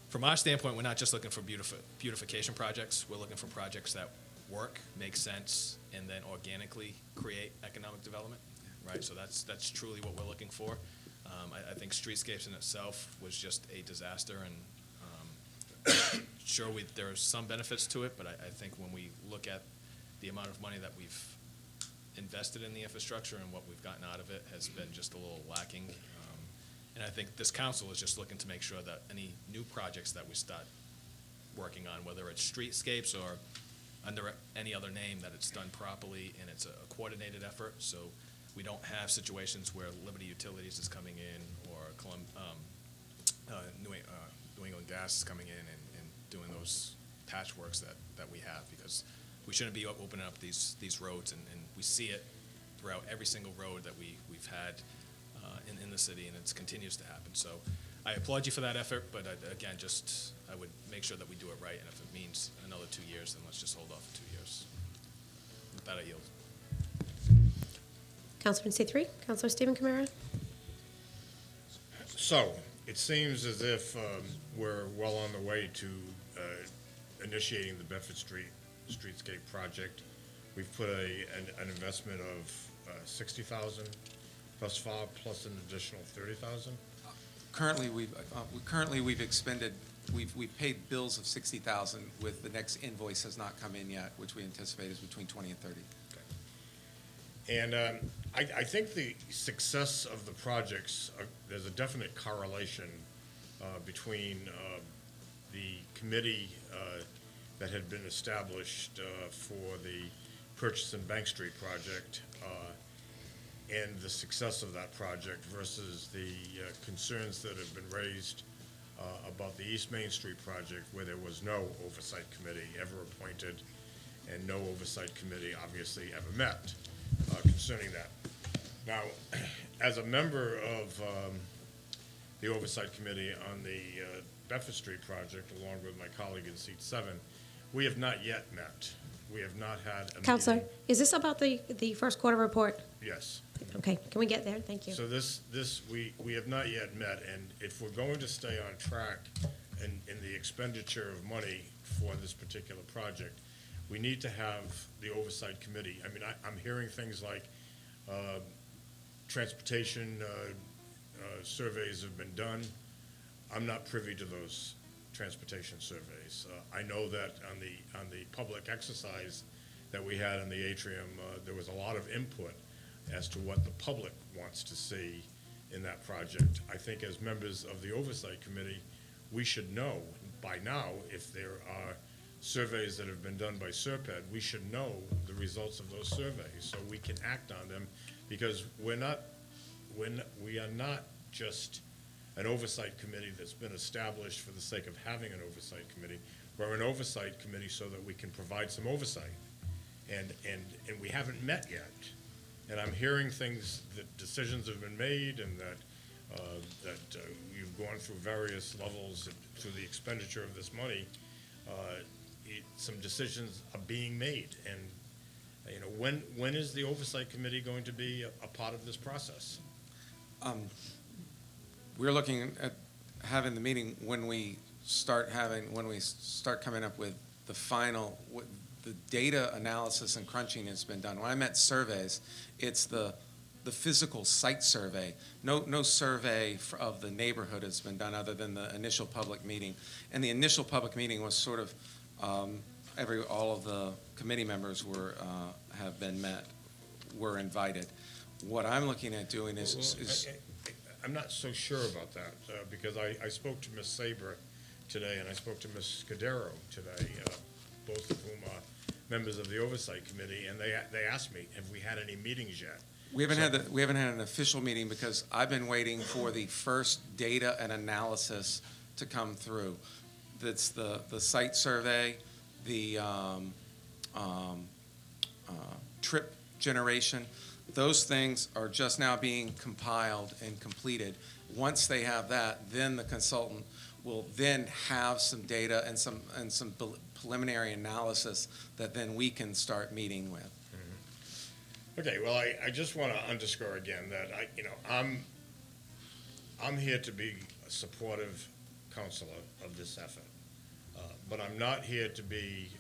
Speaker 3: from our standpoint, we're not just looking for beautification projects. We're looking for projects that work, make sense, and then organically create economic development, right? So that's truly what we're looking for. I think streetscapes in itself was just a disaster, and sure, there are some benefits to it, but I think when we look at the amount of money that we've invested in the infrastructure and what we've gotten out of it has been just a little lacking. And I think this council is just looking to make sure that any new projects that we start working on, whether it's streetscapes or under any other name, that it's done properly and it's a coordinated effort, so we don't have situations where Liberty Utilities is coming in or New England Gas is coming in and doing those patchworks that we have, because we shouldn't be opening up these roads, and we see it throughout every single road that we've had in the city, and it continues to happen. So I applaud you for that effort, but again, I would make sure that we do it right, and if it means another 2 years, then let's just hold off for 2 years. With that, I yield.
Speaker 1: Counselor in seat 3, Counselor Stephen Kamara.
Speaker 5: So, it seems as if we're well on the way to initiating the Bedford Streetscape project. We've put an investment of $60,000 thus far, plus an additional $30,000.
Speaker 16: Currently, we've paid bills of $60,000 with the next invoice has not come in yet, which we anticipate is between 20 and 30.
Speaker 5: And I think the success of the projects, there's a definite correlation between the committee that had been established for the Purchase and Bank Street project and the success of that project versus the concerns that have been raised about the East Main Street project, where there was no oversight committee ever appointed and no oversight committee obviously ever met concerning that. Now, as a member of the Oversight Committee on the Bedford Street project, along with my colleague in seat 7, we have not yet met. We have not had a
Speaker 1: Counselor,
Speaker 5: meeting.
Speaker 1: is this about the first quarter report?
Speaker 5: Yes.
Speaker 1: Okay, can we get there? Thank you.
Speaker 5: So we have not yet met, and if we're going to stay on track in the expenditure of money for this particular project, we need to have the Oversight Committee. I mean, I'm hearing things like transportation surveys have been done. I'm not privy to those transportation surveys. I know that on the public exercise that we had in the atrium, there was a lot of input as to what the public wants to see in that project. I think as members of the Oversight Committee, we should know by now if there are surveys that have been done by Serped. We should know the results of those surveys so we can act on them, because we are not just an oversight committee that's been established for the sake of having an oversight committee. We're an oversight committee so that we can provide some oversight. And we haven't met yet. And I'm hearing things that decisions have been made and that you've gone through various levels through the expenditure of this money. some decisions are being made. And, you know, when is the Oversight Committee going to be a part of this process?
Speaker 16: We're looking at having the meeting when we start coming up with the final, the data analysis and crunching has been done. When I meant surveys, it's the physical site survey. No survey of the neighborhood has been done other than the initial public meeting. And the initial public meeting was sort of, all of the committee members were invited. What I'm looking at doing is
Speaker 5: I'm not so sure about that, because I spoke to Ms. Saber today, and I spoke to Ms. Scudero today, both of whom are members of the Oversight Committee, and they asked me, have we had any meetings yet?
Speaker 16: We haven't had an official meeting because I've been waiting for the first data and analysis to come through. That's the site survey, the trip generation. Those things are just now being compiled and completed. Once they have that, then the consultant will then have some data and some preliminary analysis that then we can start meeting with.
Speaker 5: Okay, well, I just want to underscore again that I'm here to be a supportive counselor of this effort, but I'm not here to be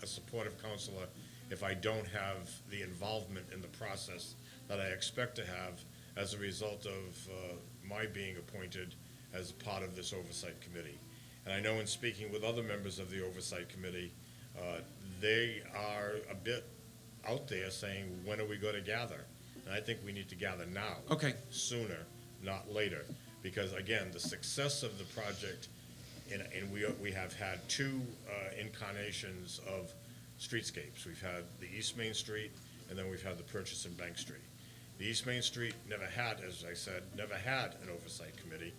Speaker 5: a supportive counselor if I don't have the involvement in the process that I expect to have as a result of my being appointed as part of this Oversight Committee. And I know in speaking with other members of the Oversight Committee, they are a bit out there saying, when are we going to gather? And I think we need to gather now.
Speaker 16: Okay.
Speaker 5: Sooner, not later. Because again, the success of the project, and we have had two incarnations of streetscapes. We've had the East Main Street, and then we've had the Purchase and Bank Street. The East Main Street never had, as I said, an Oversight Committee.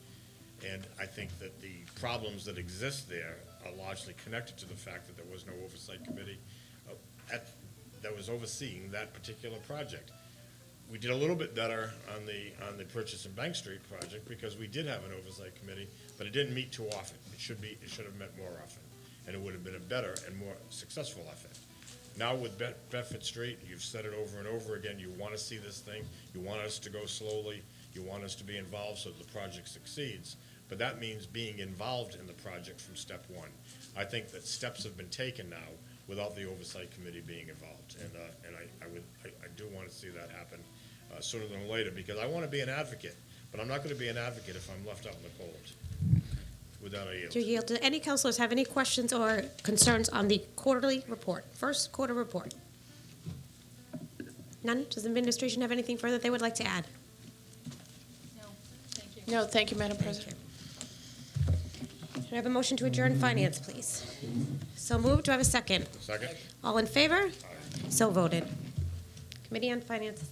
Speaker 5: And I think that the problems that exist there are largely connected to the fact that there was no Oversight Committee that was overseeing that particular project. We did a little bit better on the Purchase and Bank Street project because we did have an Oversight Committee, but it didn't meet too often. It should have met more often, and it would have been a better and more successful effort. Now with Bedford Street, you've said it over and over again, you want to see this thing, you want us to go slowly, you want us to be involved so the project succeeds, but that means being involved in the project from step one. I think that steps have been taken now without the Oversight Committee being involved, and I do want to see that happen sooner than later, because I want to be an advocate, but I'm not going to be an advocate if I'm left out in the cold. With that, I yield.
Speaker 1: Do you yield? Do any councilors have any questions or concerns on the quarterly report, first quarter report? None? Does the administration have anything further they would like to add?
Speaker 14: No, thank you, Madam President.
Speaker 1: Should I have a motion to adjourn finance, please? So moved. Do I have a second?
Speaker 5: Second.
Speaker 1: All in favor? So voted. Committee on Finance.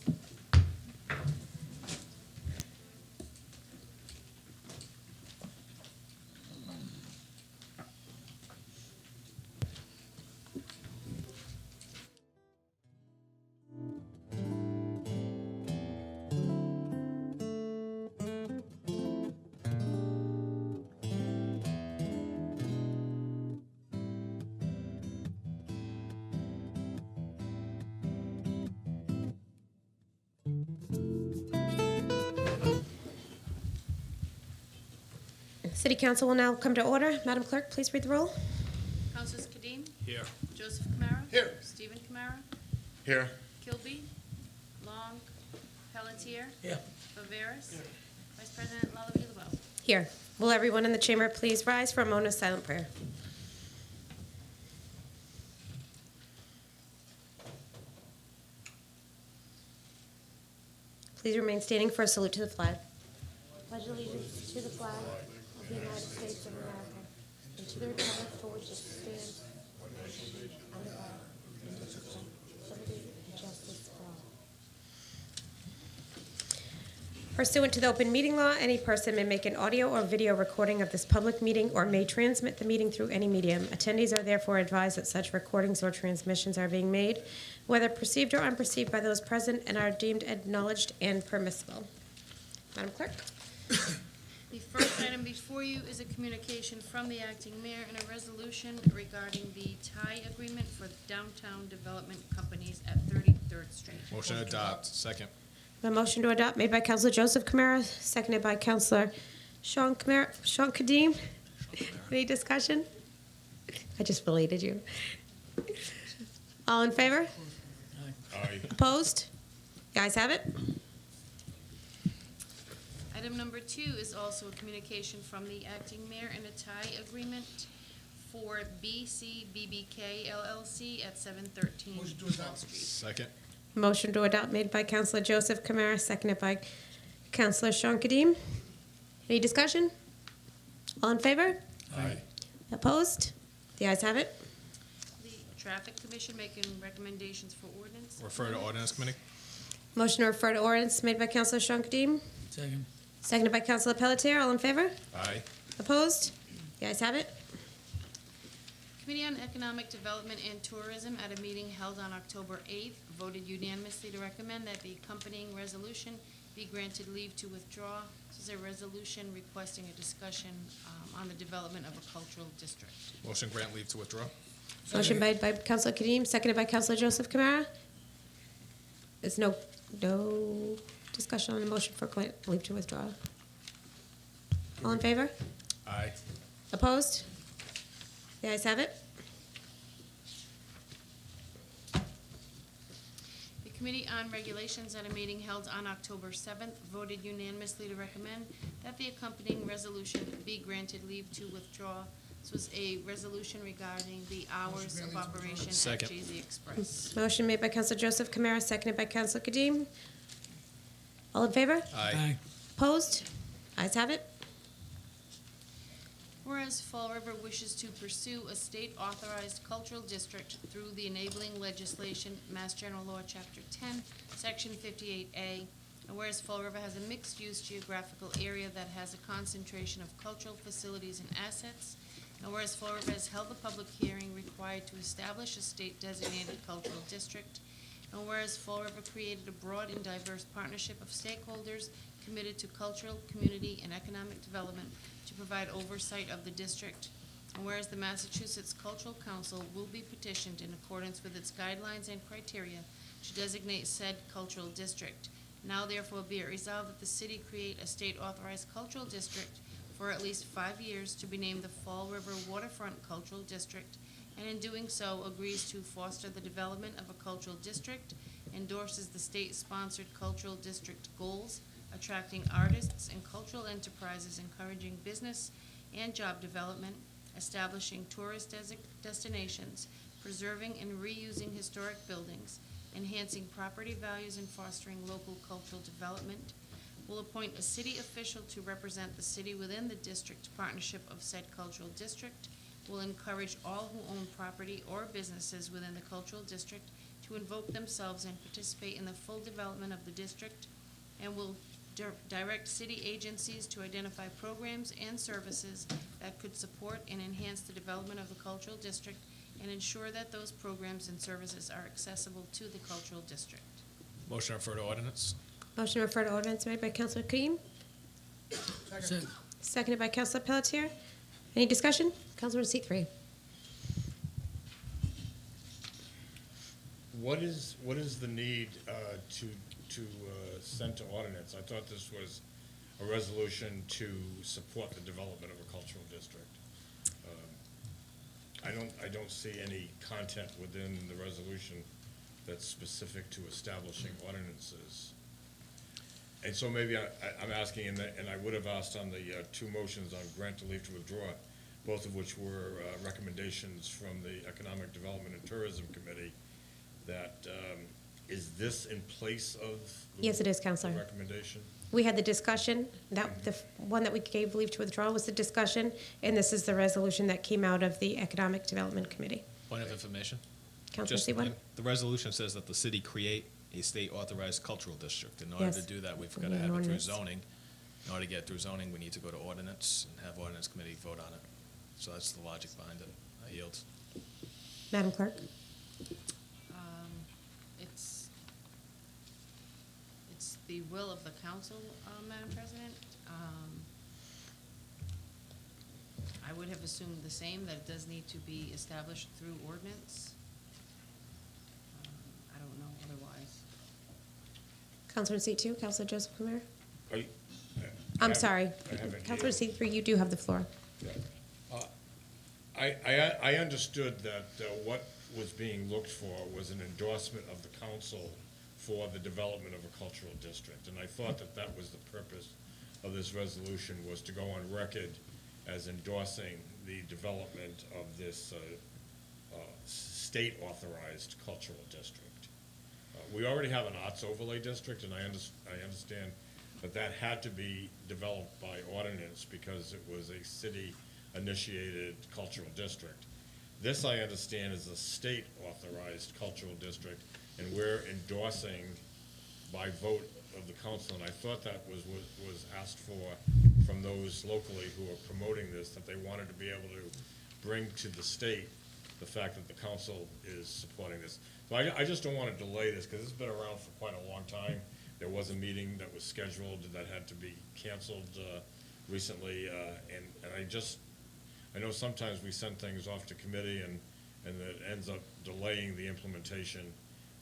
Speaker 1: City Council will now come to order. Madam Clerk, please read the roll.
Speaker 2: Councilors Kadim?
Speaker 5: Here.
Speaker 2: Joseph Kamara?
Speaker 5: Here.
Speaker 2: Stephen Kamara?
Speaker 5: Here.
Speaker 2: Kilby? Long? Pelletier?
Speaker 6: Here.
Speaker 2: Viveras? Vice President Lullaby LaBeau?
Speaker 1: Here. Will everyone in the chamber please rise for a moment of silent prayer? Please remain standing for a salute to the flag. Pledge allegiance to the flag of the United States of America and to the republic for which it stands, one nation, under God, indivisible, liberty and justice for all. Pursuant to the open meeting law, any person may make an audio or video recording of this public meeting or may transmit the meeting through any medium. Attendees are therefore advised that such recordings or transmissions are being made, whether perceived or unperceived by those present, and are deemed acknowledged and permissible. Madam Clerk?
Speaker 2: The first item before you is a communication from the acting mayor and a resolution regarding the tie agreement for downtown development companies at 33rd Street.
Speaker 3: Motion to adopt. Second.
Speaker 1: A motion to adopt made by Counselor Joseph Kamara, seconded by Counselor Sean Kadim. Any discussion? I just belated you. All in favor?
Speaker 5: Aye.
Speaker 1: Opposed? The ayes have it.
Speaker 2: Item number 2 is also a communication from the acting mayor and a tie agreement for BCBBK LLC at 713
Speaker 17: Motion to
Speaker 2: Wall
Speaker 17: adopt.
Speaker 2: Street.
Speaker 3: Second.
Speaker 1: Motion to adopt made by Counselor Joseph Kamara, seconded by Counselor Sean Kadim. Any discussion? All in favor?
Speaker 3: Aye.
Speaker 1: Opposed? The ayes have it.
Speaker 2: The Traffic Commission making recommendations for ordinance.
Speaker 3: Refer to ordinance committee.
Speaker 1: Motion to refer to ordinance made by Counselor Sean Kadim,
Speaker 6: Second.
Speaker 1: seconded by Counselor Pelletier. All in favor?
Speaker 3: Aye.
Speaker 1: Opposed? The ayes have it.
Speaker 2: Committee on Economic Development and Tourism, at a meeting held on October 8th, voted unanimously to recommend that the accompanying resolution be granted leave to withdraw. This is a resolution requesting a discussion on the development of a cultural district.
Speaker 3: Motion grant leave to withdraw.
Speaker 1: Motion made by Counselor Kadim, seconded by Counselor Joseph Kamara. There's no discussion on the motion for leave to withdraw. All in favor?
Speaker 3: Aye.
Speaker 1: Opposed? The ayes have it.
Speaker 2: The Committee on Regulations, at a meeting held on October 7th, voted unanimously to recommend that the accompanying resolution be granted leave to withdraw. This was a resolution regarding the hours of operation at
Speaker 3: Second.
Speaker 2: JZ Express.
Speaker 1: Motion made by Counselor Joseph Kamara, seconded by Counselor Kadim. All in favor?
Speaker 3: Aye.
Speaker 1: Opposed? Ayes have it.
Speaker 2: Whereas Fall River wishes to pursue a state-authorized cultural district through the enabling legislation, Mass General Law, Chapter 10, Section 58A, and whereas Fall River has a mixed-use geographical area that has a concentration of cultural facilities and assets, and whereas Fall River has held a public hearing required to establish a state-designated cultural district, and whereas Fall River created a broad and diverse partnership of stakeholders committed to cultural, community, and economic development to provide oversight of the district, and whereas the Massachusetts Cultural Council will be petitioned in accordance with its guidelines and criteria to designate said cultural district. Now therefore be it resolved that the city create a state-authorized cultural district for at least 5 years to be named the Fall River Waterfront Cultural District, and in doing so agrees to foster the development of a cultural district, endorses the state-sponsored cultural district goals, attracting artists and cultural enterprises, encouraging business and job development, establishing tourist destinations, preserving and reusing historic buildings, enhancing property values and fostering local cultural development, will appoint a city official to represent the city within the district partnership of said cultural district, will encourage all who own property or businesses within the cultural district to invoke themselves and participate in the full development of the district, and will direct city agencies to identify programs and services that could support and enhance the development of the cultural district and ensure that those programs and services are accessible to the cultural district.
Speaker 3: Motion to refer to ordinance.
Speaker 1: Motion to refer to ordinance made by Counselor Kadim,
Speaker 6: Second.
Speaker 1: seconded by Counselor Pelletier. Any discussion? Counselor in seat 3.
Speaker 5: What is the need to send to ordinance? I thought this was a resolution to support the development of a cultural district. I don't see any content within the resolution that's specific to establishing ordinances. And so maybe I'm asking, and I would have asked on the two motions on grant to leave to withdraw, both of which were recommendations from the Economic Development and Tourism Committee, that, is this in place of the
Speaker 1: Yes, it is, Counselor.
Speaker 5: recommendation?
Speaker 1: We had the discussion, that the one that we gave leave to withdraw was the discussion, and this is the resolution that came out of the Economic Development Committee.
Speaker 3: Point of information.
Speaker 1: Counselor
Speaker 3: Just
Speaker 1: Seaborn?
Speaker 3: the resolution says that the city create a state-authorized cultural district. In order
Speaker 1: Yes.
Speaker 3: to do that, we've
Speaker 1: We
Speaker 3: got to
Speaker 1: need an
Speaker 3: have it through
Speaker 1: ordinance.
Speaker 3: zoning. In order to get through zoning, we need to go to ordinance and have ordinance committee vote on it. So that's the logic behind it. I yield.
Speaker 1: Madam Clerk?
Speaker 2: It's the will of the council, Madam President. I would have assumed the same, that it does need to be established through ordinance. I don't know otherwise.
Speaker 1: Counselor in seat 2, Counselor Joseph Kamara.
Speaker 5: I
Speaker 1: I'm
Speaker 5: have-
Speaker 1: sorry.
Speaker 5: I have it
Speaker 1: Counselor in
Speaker 5: here.
Speaker 1: seat 3, you do have the floor.
Speaker 5: I understood that what was being looked for was an endorsement of the council for the development of a cultural district. And I thought that that was the purpose of this resolution, was to go on record as endorsing the development of this state-authorized cultural district. We already have an arts overlay district, and I understand that that had to be developed by ordinance because it was a city-initiated cultural district. This, I understand, is a state-authorized cultural district, and we're endorsing by vote of the council, and I thought that was asked for from those locally who are promoting this, that they wanted to be able to bring to the state the fact that the council is supporting this. So I just don't want to delay this, because it's been around for quite a long time. There was a meeting that was scheduled that had to be canceled recently, and I know sometimes we send things off to committee and it ends up delaying the implementation.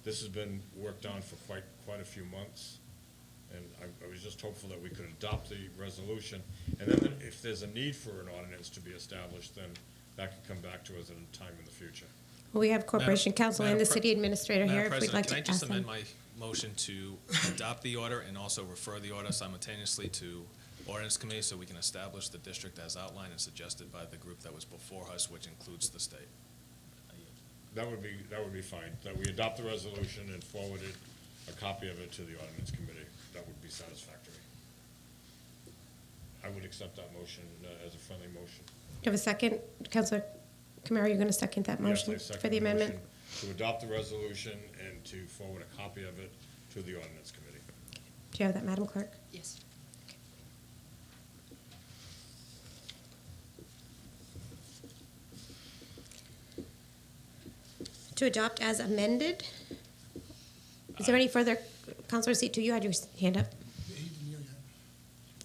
Speaker 5: This has been worked on for quite a few months, and I was just hopeful that we could adopt the resolution. And then if there's a need for an ordinance to be established, then that could come back to us at a time in the future.
Speaker 1: Well, we have Corporation Counsel and the City Administrator here if we'd like to
Speaker 3: Can I just
Speaker 1: ask them.
Speaker 3: amend my motion to adopt the order and also refer the order simultaneously to Ordinance Committee so we can establish the district as outlined and suggested by the group that was before us, which includes the state?
Speaker 5: That would be fine, that we adopt the resolution and forward it, a copy of it to the ordinance committee. That would be satisfactory. I would accept that motion as a friendly motion.
Speaker 1: Do you have a second? Counselor Kamara, you're going to second that motion
Speaker 5: Yes, I second
Speaker 1: for the amendment?
Speaker 5: motion to adopt the resolution and to forward a copy of it to the ordinance committee.
Speaker 1: Do you have that, Madam Clerk?
Speaker 2: Yes.
Speaker 1: To adopt as amended? Is there any further, Counselor seat 2, you had your hand up.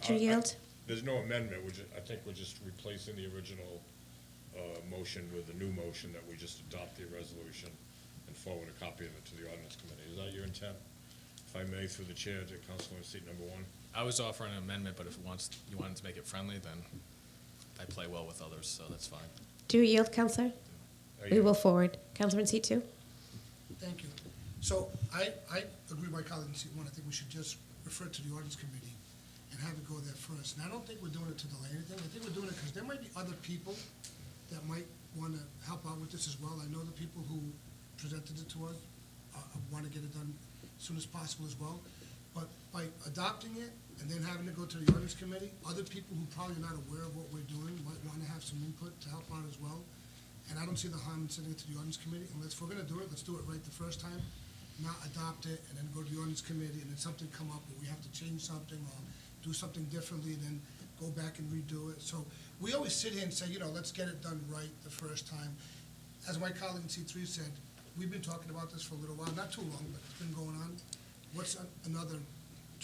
Speaker 1: To yield?
Speaker 5: There's no amendment, I think we're just replacing the original motion with a new motion that we just adopt the resolution and forward a copy of it to the ordinance committee. Is that your intent? If I may, through the chair, to Councilor in seat number 1.
Speaker 3: I was offering an amendment, but if you wanted to make it friendly, then I play well with others, so that's fine.
Speaker 1: Do you yield, Counselor? We will forward. Counselor in seat 2?
Speaker 17: Thank you. So I agree with my colleague in seat 1. I think we should just refer it to the ordinance committee and have it go there first. And I don't think we're doing it to delay anything. I think we're doing it because there might be other people that might want to help out with this as well. I know the people who presented it to us want to get it done as soon as possible as well. But by adopting it and then having it go to the ordinance committee, other people who probably are not aware of what we're doing might want to have some input to help out as well. And I don't see the harm in sending it to the ordinance committee. And if we're going to do it, let's do it right the first time, not adopt it and then go to the ordinance committee and then something come up where we have to change something or do something differently and then go back and redo it. So we always sit here and say, let's get it done right the first time. As my colleague in C3 said, we've been talking about this for a little while, not too long, but it's been going on. What's another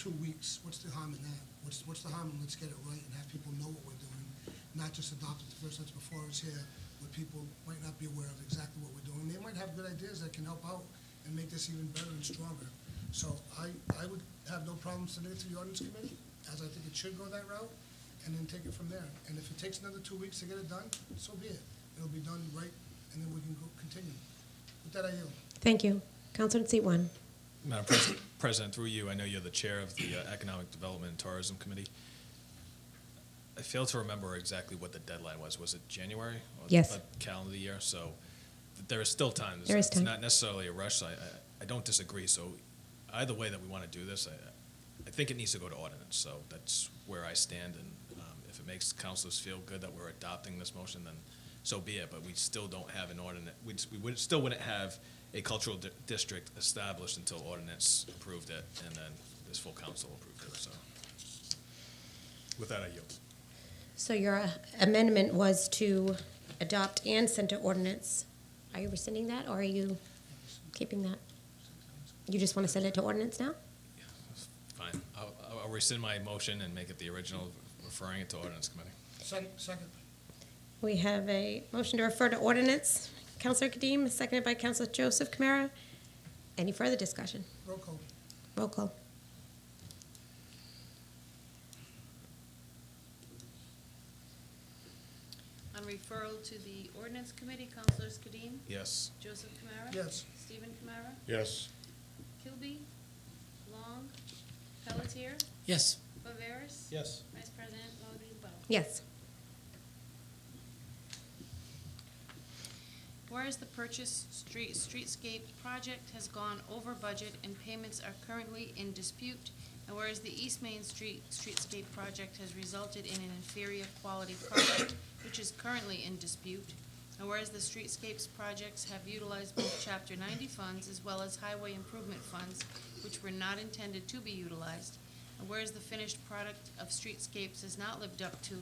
Speaker 17: 2 weeks? What's the harm in that? What's the harm in let's get it right and have people know what we're doing, not just adopt it the first time it's before us here, where people might not be aware of exactly what we're doing. They might have good ideas that can help out and make this even better and stronger. So I would have no problem sending it to the ordinance committee, as I think it should go that route, and then take it from there. And if it takes another 2 weeks to get it done, so be it. It'll be done right, and then we can go continue. With that, I yield.
Speaker 1: Thank you. Counselor in seat 1.
Speaker 3: Madam President, through you, I know you're the chair of the Economic Development and Tourism Committee. I fail to remember exactly what the deadline was. Was it January? Or
Speaker 1: Yes.
Speaker 3: the calendar year? So there is still time.
Speaker 1: There is time.
Speaker 3: It's not necessarily a rush. So I don't disagree. So either way that we want to do this, I think it needs to go to ordinance. So that's where I stand. And if it makes councilors feel good that we're adopting this motion, then so be it. But we still don't have an ordinance. We still wouldn't have a cultural district established until ordinance approved it, and then this full council approved it. So with that, I yield.
Speaker 1: So your amendment was to adopt and send to ordinance. Are you rescinding that, or are you keeping that? You just want to send it to ordinance now?
Speaker 3: Fine. I'll rescind my motion and make it the original, referring it to ordinance committee.
Speaker 17: Second.
Speaker 1: We have a motion to refer to ordinance. Counselor Kadim, seconded by Counselor Joseph Kamara. Any further discussion?
Speaker 17: Roll call.
Speaker 1: Roll call.
Speaker 2: On referral to the ordinance committee, Councilors Kadim?
Speaker 3: Yes.
Speaker 2: Joseph Kamara?
Speaker 17: Yes.
Speaker 2: Stephen Kamara?
Speaker 5: Yes.
Speaker 2: Kilby? Long? Pelletier?
Speaker 6: Yes.
Speaker 2: Viveras?
Speaker 3: Yes.
Speaker 2: Vice President Lumbee?
Speaker 1: Yes.
Speaker 2: Whereas the purchase streetscape project has gone over budget and payments are currently in dispute, and whereas the East Main Street streetscape project has resulted in an inferior quality product, which is currently in dispute, and whereas the streetscapes projects have utilized both Chapter 90 funds as well as highway improvement funds, which were not intended to be utilized, and whereas the finished product of streetscapes has not lived up to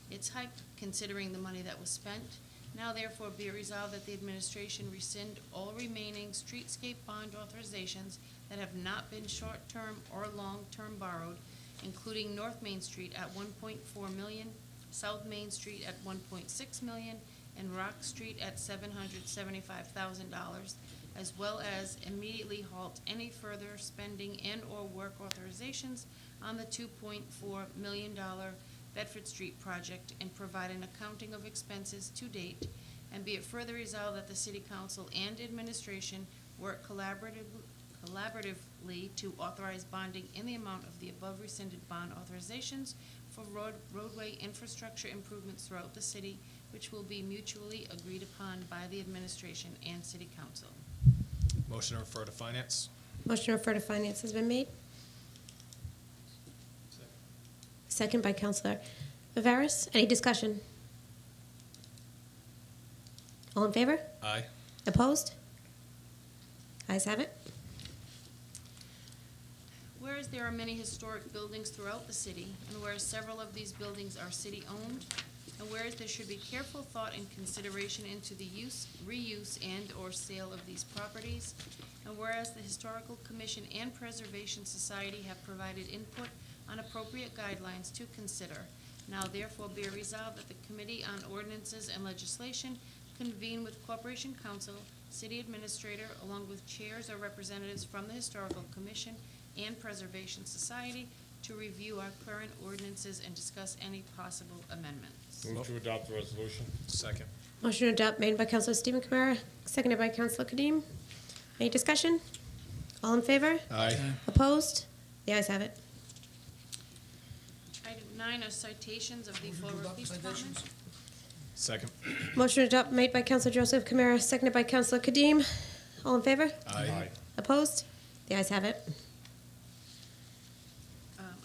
Speaker 2: its hype considering the money that was spent, now therefore be it resolved that the administration rescind all remaining streetscape bond authorizations that have not been short-term or long-term borrowed, including North Main Street at $1.4 million, South Main Street at $1.6 million, and Rock Street at $775,000, as well as immediately halt any further spending and/or work authorizations on the $2.4 million Bedford Street project and provide an accounting of expenses to date, and be it further resolved that the City Council and administration work collaboratively to authorize bonding in the amount of the above rescinded bond authorizations for roadway infrastructure improvements throughout the city, which will be mutually agreed upon by the administration and City Council.
Speaker 3: Motion to refer to finance?
Speaker 1: Motion to refer to finance has been made. Second by Counselor Viveras. Any discussion? All in favor?
Speaker 3: Aye.
Speaker 1: Opposed? Ayes have it.
Speaker 2: Whereas there are many historic buildings throughout the city, and whereas several of these buildings are city-owned, and whereas there should be careful thought and consideration into the use, reuse, and/or sale of these properties, and whereas the Historical Commission and Preservation Society have provided input on appropriate guidelines to consider, now therefore be resolved that the Committee on Ordinances and Legislation convene with Corporation Counsel, City Administrator, along with chairs or representatives from the Historical Commission and Preservation Society to review our current ordinances and discuss any possible amendments.
Speaker 5: Move to adopt the resolution.
Speaker 3: Second.
Speaker 1: Motion to adopt made by Counselor Stephen Kamara, seconded by Counselor Kadim. Any discussion? All in favor?
Speaker 3: Aye.
Speaker 1: Opposed? The ayes have it.
Speaker 2: Item 9 are citations of the
Speaker 17: Motion to
Speaker 2: Fall River
Speaker 17: adopt
Speaker 2: Police
Speaker 17: citations.
Speaker 2: Department.
Speaker 3: Second.
Speaker 1: Motion to adopt made by Counselor Joseph Kamara, seconded by Counselor Kadim. All in favor?
Speaker 3: Aye.
Speaker 1: Opposed? The ayes have it.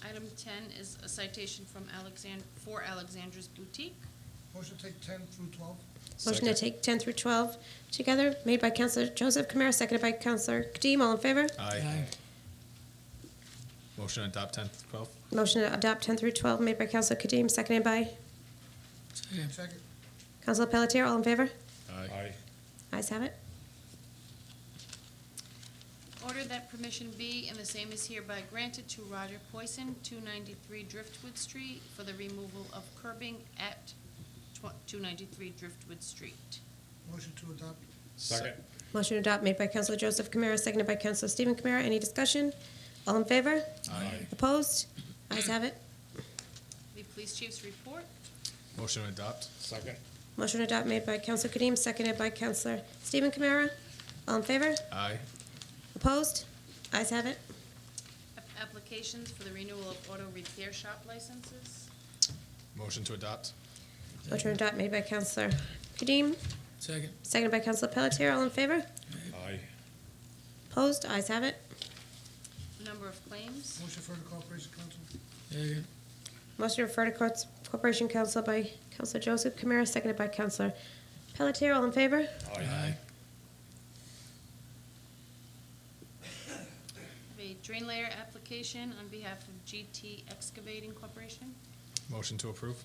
Speaker 2: Item 10 is a citation from Alexandra's Boutique.
Speaker 17: Motion to take 10 through 12.
Speaker 1: Motion to take 10 through 12 together, made by Counselor Joseph Kamara, seconded by Counselor Kadim. All in favor?
Speaker 3: Aye. Motion to adopt 10 through 12?
Speaker 1: Motion to adopt 10 through 12, made by Counselor Kadim, seconded by
Speaker 17: Second.
Speaker 1: Counselor Pelletier. All in favor?
Speaker 3: Aye.
Speaker 1: Ayes have it.
Speaker 2: Order that permission be, and the same is hereby granted to Roger Poisson, 293 Driftwood Street, for the removal of curbing at 293 Driftwood Street.
Speaker 17: Motion to adopt.
Speaker 5: Second.
Speaker 1: Motion to adopt made by Counselor Joseph Kamara, seconded by Counselor Stephen Kamara. Any discussion? All in favor?
Speaker 3: Aye.
Speaker 1: Opposed? Ayes have it.
Speaker 2: The police chief's report.
Speaker 3: Motion to adopt?
Speaker 5: Second.
Speaker 1: Motion to adopt made by Counselor Kadim, seconded by Counselor Stephen Kamara. All in favor?
Speaker 3: Aye.
Speaker 1: Opposed? Ayes have it.
Speaker 2: Applications for the renewal of auto repair shop licenses.
Speaker 3: Motion to adopt?
Speaker 1: Motion to adopt made by Counselor Kadim,
Speaker 6: Second.
Speaker 1: seconded by Counselor Pelletier. All in favor?
Speaker 5: Aye.
Speaker 1: Opposed? Ayes have it.
Speaker 2: Number of claims.
Speaker 17: Motion for the Corporation Council.
Speaker 6: Second.
Speaker 1: Motion to refer to Corporation Council by Counselor Joseph Kamara, seconded by Counselor Pelletier. All in favor?
Speaker 5: Aye.
Speaker 2: A drain layer application on behalf of GT Excavating Corporation.
Speaker 3: Motion to approve?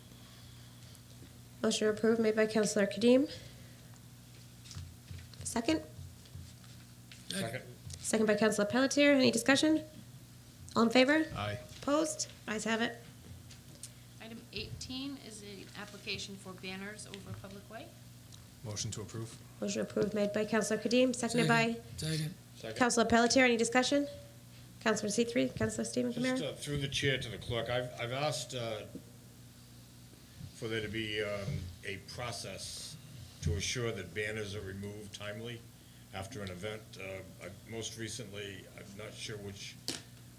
Speaker 1: Motion approved made by Counselor Kadim. Second?
Speaker 5: Second.
Speaker 1: Second by Counselor Pelletier. Any discussion? All in favor?
Speaker 3: Aye.
Speaker 1: Opposed? Ayes have it.
Speaker 2: Item 18 19 is an application for banners over Public Way.
Speaker 3: Motion to approve.
Speaker 1: Motion approved made by Counselor Kadim, seconded by
Speaker 6: Second.
Speaker 1: Counselor Pelletier. Any discussion? Counselor in seat 3, Counselor Stephen
Speaker 5: Just
Speaker 1: Kamara.
Speaker 5: through the chair to the clerk, I've asked for there to be a process to assure that banners are removed timely after an event. Most recently, I'm not sure which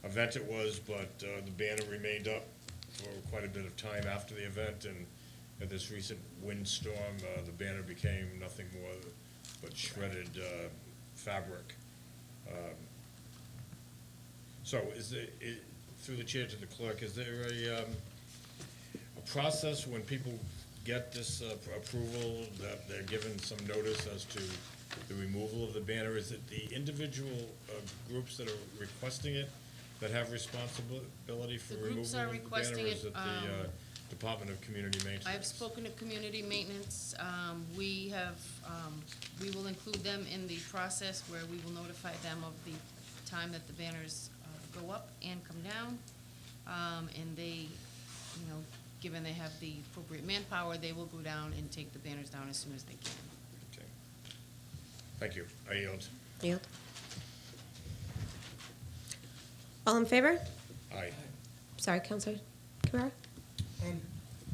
Speaker 5: event it was, but the banner remained up for quite a bit of time after the event, and at this recent windstorm, the banner became nothing more but shredded fabric. So through the chair to the clerk, is there a process when people get this approval that they're given some notice as to the removal of the banner? Is it the individual groups that are requesting it that have responsibility for
Speaker 2: The
Speaker 5: removal
Speaker 2: groups
Speaker 5: of
Speaker 2: are
Speaker 5: the banner?
Speaker 2: requesting
Speaker 5: Or is
Speaker 2: it,
Speaker 5: it the Department of Community Maintenance?
Speaker 2: I've spoken to community maintenance. We will include them in the process where we will notify them of the time that the banners go up and come down. And they, given they have the appropriate manpower, they will go down and take the banners down as soon as they can.
Speaker 5: Okay. Thank you. I yield.
Speaker 1: Yield. All in favor?
Speaker 5: Aye.
Speaker 1: Sorry, Counselor Kamara.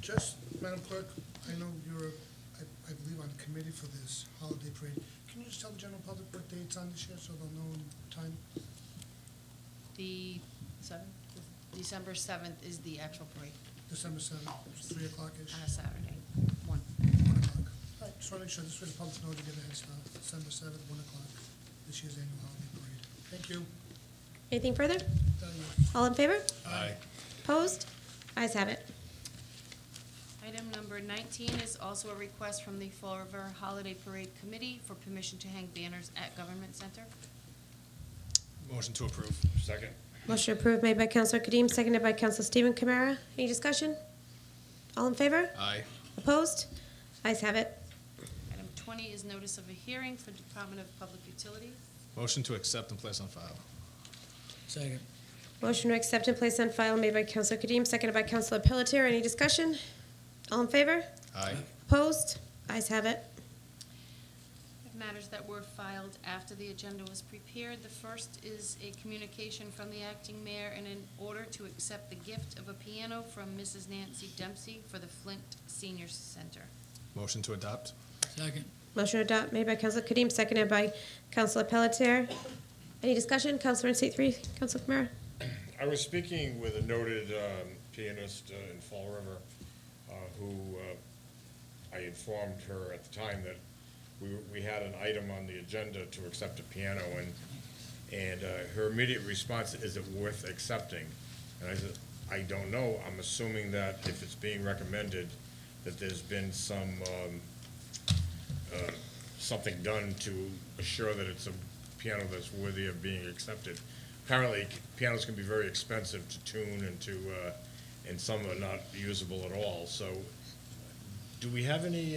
Speaker 17: Just, Madam Clerk, I know you're, I believe, on the committee for this holiday parade. Can you just tell the general public what date's on this year so they'll know in time?
Speaker 2: The 7th, December 7th is the actual parade
Speaker 17: December 7th, 3 o'clock-ish?
Speaker 2: on a Saturday, 1.
Speaker 17: 1 o'clock. All right, just want to make sure this way the public knows to get a head start. December 7th, 1 o'clock, this year's annual holiday parade. Thank you.
Speaker 1: Anything further?
Speaker 17: Done.
Speaker 1: All in favor?
Speaker 5: Aye.
Speaker 1: Opposed? Ayes have it.
Speaker 2: Item number 19 is also a request from the Fall River Holiday Parade Committee for permission to hang banners at Government Center.
Speaker 3: Motion to approve.
Speaker 5: Second.
Speaker 1: Motion approved made by Counselor Kadim, seconded by Counselor Stephen Kamara. Any discussion? All in favor?
Speaker 3: Aye.
Speaker 1: Opposed? Ayes have it.
Speaker 2: Item 20 is notice of a hearing for Department of Public Utilities.
Speaker 3: Motion to accept and place on file.
Speaker 6: Second.
Speaker 1: Motion to accept and place on file made by Counselor Kadim, seconded by Counselor Pelletier. Any discussion? All in favor?
Speaker 3: Aye.
Speaker 1: Opposed? Ayes have it.
Speaker 2: Matters that were filed after the agenda was prepared. The first is a communication from the acting mayor in an order to accept the gift of a piano from Mrs. Nancy Dempsey for the Flint Senior Center.
Speaker 3: Motion to adopt.
Speaker 6: Second.
Speaker 1: Motion to adopt made by Counselor Kadim, seconded by Counselor Pelletier. Any discussion? Counselor in seat 3, Counselor Kamara.
Speaker 5: I was speaking with a noted pianist in Fall River who I informed her at the time that we had an item on the agenda to accept a piano, and her immediate response, is it worth accepting? And I said, I don't know. I'm assuming that if it's being recommended, that there's been some, something done to assure that it's a piano that's worthy of being accepted. Apparently, pianos can be very expensive to tune and some are not usable at all. So do we have any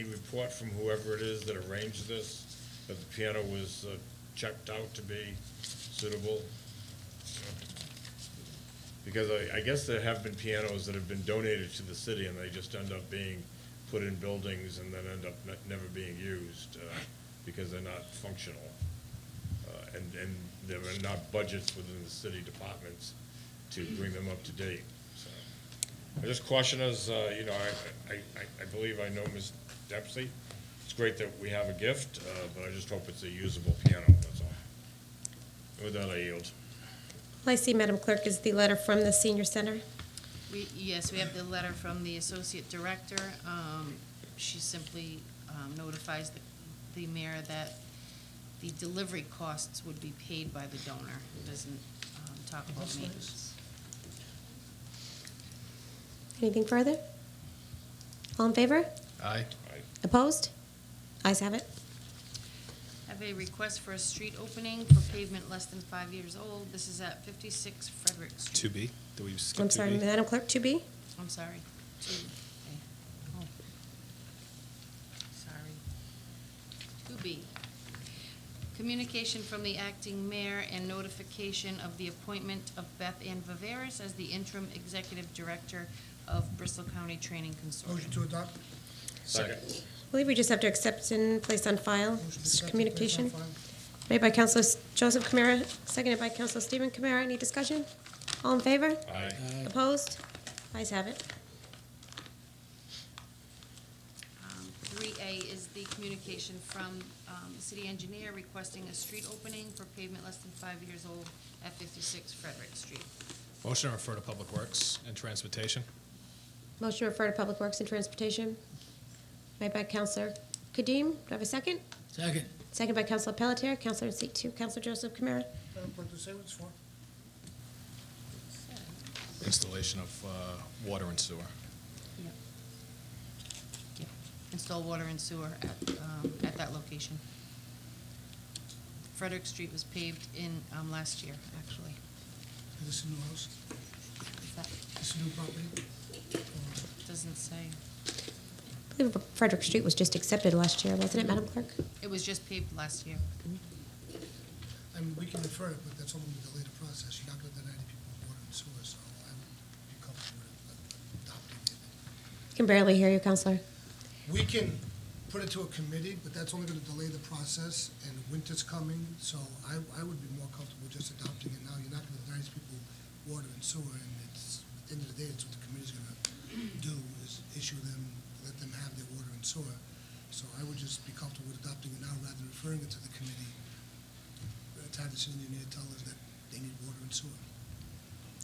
Speaker 5: report from whoever it is that arranged this, that the piano was checked out to be suitable? Because I guess there have been pianos that have been donated to the city and they just end up being put in buildings and then end up never being used because they're not functional. And there are not budgets within the city departments to bring them up to date. So I just caution us, I believe I know Ms. Dempsey. It's great that we have a gift, but I just hope it's a usable piano, that's all. With that, I yield.
Speaker 1: All I see, Madam Clerk, is the letter from the Senior Center.
Speaker 2: Yes, we have the letter from the Associate Director. She simply notifies the mayor that the delivery costs would be paid by the donor. It doesn't talk about maintenance.
Speaker 1: Anything further? All in favor?
Speaker 3: Aye.
Speaker 1: Opposed? Ayes have it.
Speaker 2: I have a request for a street opening for pavement less than 5 years old. This is at 56 Frederick Street.
Speaker 3: 2B. Did we skip 2B?
Speaker 1: I'm sorry, Madam Clerk, 2B?
Speaker 2: I'm sorry. 2A. Oh. Sorry. 2B. Communication from the acting mayor and notification of the appointment of Beth Ann Viveras as the interim executive director of Bristol County Training Consortium.
Speaker 17: Motion to adopt.
Speaker 5: Second.
Speaker 1: I believe we just have to accept and place on file.
Speaker 17: Motion to accept and
Speaker 1: Communication.
Speaker 17: place on file.
Speaker 1: Made by Councilor Joseph Kamara, seconded by Councilor Stephen Kamara. Any discussion? All in favor?
Speaker 5: Aye.
Speaker 1: Opposed? Ayes have it.
Speaker 2: 3A is the communication from the city engineer requesting a street opening for pavement less than 5 years old at 56 Frederick Street.
Speaker 3: Motion to refer to Public Works and Transportation.
Speaker 1: Motion to refer to Public Works and Transportation. Made by Councilor Kadim. Do I have a second?
Speaker 6: Second.
Speaker 1: Second by Councilor Pelletier. Councilor in seat 2, Councilor Joseph Kamara.
Speaker 17: Madam Clerk, say what it's for.
Speaker 3: Installation of water and sewer.
Speaker 2: Install water and sewer at that location. Frederick Street was paved in last year, actually.
Speaker 17: Is this a new house?
Speaker 2: Is that,
Speaker 17: Is this a new property?
Speaker 2: doesn't say.
Speaker 1: I believe Frederick Street was just accepted last year, wasn't it, Madam Clerk?
Speaker 2: It was just paved last year.
Speaker 17: I mean, we can defer it, but that's only going to delay the process. You're not going to deny any people water and sewer, so I would be comfortable with adopting it.
Speaker 1: I can barely hear you, Councilor.
Speaker 17: We can put it to a committee, but that's only going to delay the process, and winter's coming, so I would be more comfortable just adopting it now. You're not going to deny these people water and sewer, and it's, at the end of the day, it's what the committee's going to do, is issue them, let them have their water and sewer. So I would just be comfortable with adopting it now rather than referring it to the committee. To have the city engineer tell us that they need water and sewer.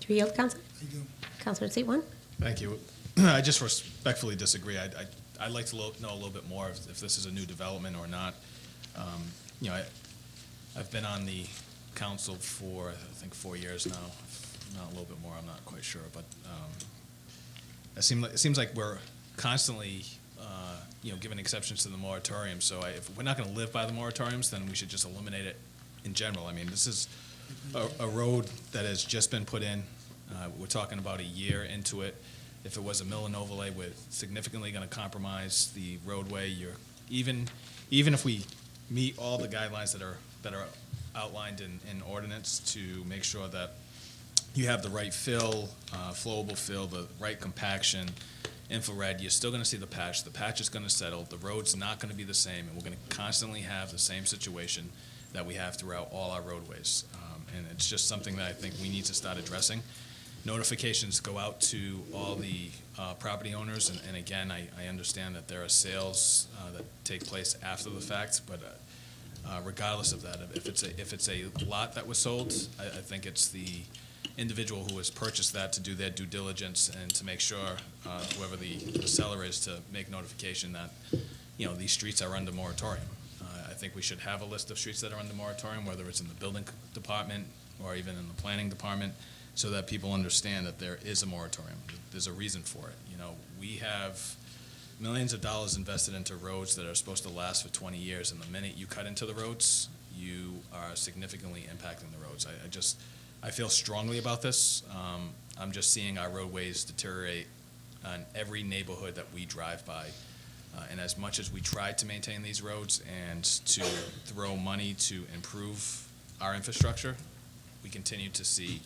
Speaker 1: Do you yield, Councilor?
Speaker 17: I do.
Speaker 1: Councilor in seat 1.
Speaker 3: Thank you. I just respectfully disagree. I'd like to know a little bit more if this is a new development or not. You know, I've been on the council for, I think, 4 years now. Not a little bit more, I'm not quite sure, but it seems like we're constantly, you know, giving exceptions to the moratorium. So if we're not going to live by the moratoriums, then we should just eliminate it in general. I mean, this is a road that has just been put in. We're talking about a year into it. If it was a mill and overlay, we're significantly going to compromise the roadway. Even if we meet all the guidelines that are outlined in ordinance to make sure that you have the right fill, flowable fill, the right compaction, infrared, you're still going to see the patch. The patch is going to settle. The road's not going to be the same, and we're going to constantly have the same situation that we have throughout all our roadways. And it's just something that I think we need to start addressing. Notifications go out to all the property owners, and again, I understand that there are sales that take place after the fact, but regardless of that, if it's a lot that was sold, I think it's the individual who has purchased that to do their due diligence and to make sure whoever the seller is to make notification that, you know, these streets are under moratorium. I think we should have a list of streets that are under moratorium, whether it's in the building department or even in the planning department, so that people understand that there is a moratorium. There's a reason for it. You know, we have millions of dollars invested into roads that are supposed to last for 20 years, and the minute you cut into the roads, you are significantly impacting the roads. I feel strongly about this. I'm just seeing our roadways deteriorate in every neighborhood that we drive by. And as much as we try to maintain these roads and to throw money to improve our infrastructure, we continue to see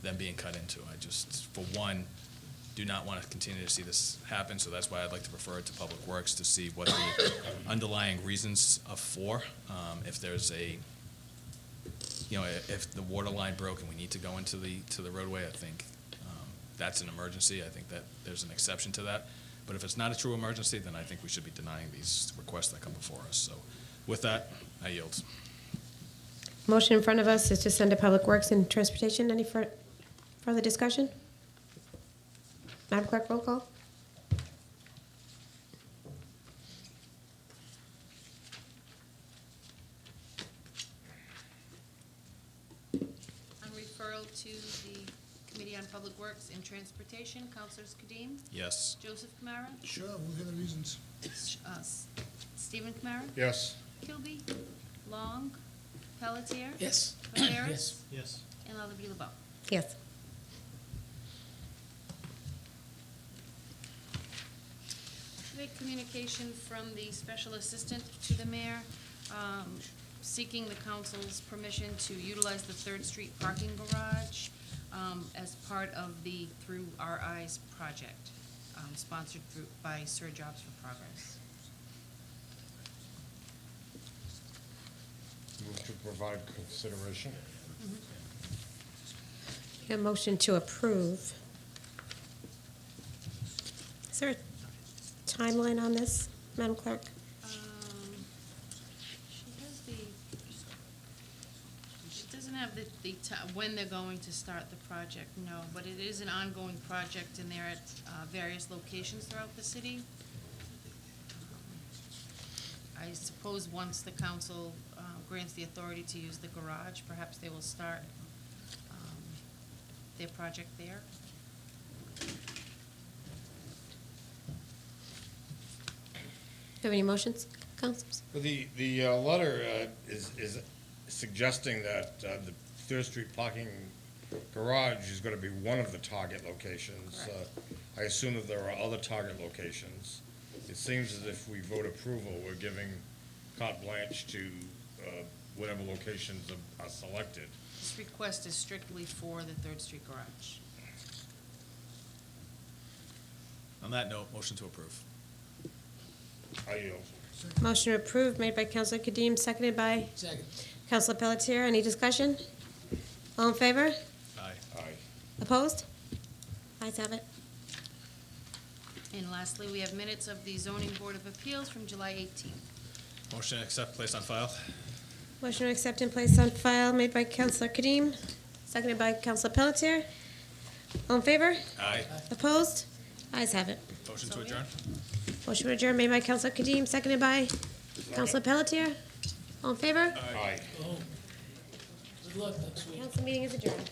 Speaker 3: them being cut into. I just, for one, do not want to continue to see this happen, so that's why I'd like to refer it to Public Works to see what the underlying reasons are for. If there's a, you know, if the water line broke and we need to go into the roadway, I think that's an emergency. I think that there's an exception to that. But if it's not a true emergency, then I think we should be denying these requests that come before us. So with that, I yield.
Speaker 1: Motion in front of us is to send to Public Works and Transportation. Any further discussion? Madam Clerk, roll call.
Speaker 2: On referral to the Committee on Public Works and Transportation, Councilors Kadim?
Speaker 3: Yes.
Speaker 2: Joseph Kamara?
Speaker 17: Sure, we'll hear the reasons.
Speaker 2: Stephen Kamara?
Speaker 5: Yes.
Speaker 2: Kilby? Long? Pelletier?
Speaker 6: Yes.
Speaker 2: Viveras?
Speaker 6: Yes.
Speaker 2: And Lullaby LeBeau.
Speaker 1: Yes.
Speaker 2: A communication from the Special Assistant to the Mayor seeking the council's permission to utilize the 3rd Street parking garage as part of the Through Our Eyes project. sponsored by Sir Jobs for Progress.
Speaker 5: Move to provide consideration.
Speaker 1: A motion to approve. Is there a timeline on this, Madam Clerk?
Speaker 2: She doesn't have when they're going to start the project, no, but it is an ongoing project, and they're at various locations throughout the city. I suppose once the council grants the authority to use the garage, perhaps they will start their project there.
Speaker 1: Have any motions, councilors?
Speaker 5: Well, the letter is suggesting that the Third Street parking garage is going to be one of the target locations. I assume that there are other target locations. It seems as if we vote approval, we're giving carte blanche to whatever locations are selected.
Speaker 2: This request is strictly for the Third Street garage.
Speaker 3: On that note, motion to approve.
Speaker 5: I yield.
Speaker 1: Motion approved, made by Councilor Kadim, seconded by
Speaker 6: Second.
Speaker 1: Councilor Pelletier. Any discussion? All in favor?
Speaker 3: Aye.
Speaker 5: Aye.
Speaker 1: Opposed? Ayes have it.
Speaker 2: And lastly, we have minutes of the Zoning Board of Appeals from July 18th.
Speaker 3: Motion to accept, place on file.
Speaker 1: Motion to accept and place on file made by Councilor Kadim, seconded by Councilor Pelletier. All in favor?
Speaker 3: Aye.
Speaker 1: Opposed? Ayes have it.
Speaker 3: Motion to adjourn.
Speaker 1: Motion to adjourn made by Councilor Kadim, seconded by Councilor Pelletier. All in favor?
Speaker 5: Aye.
Speaker 6: Oh. Good luck next week.
Speaker 1: Council meeting is adjourned.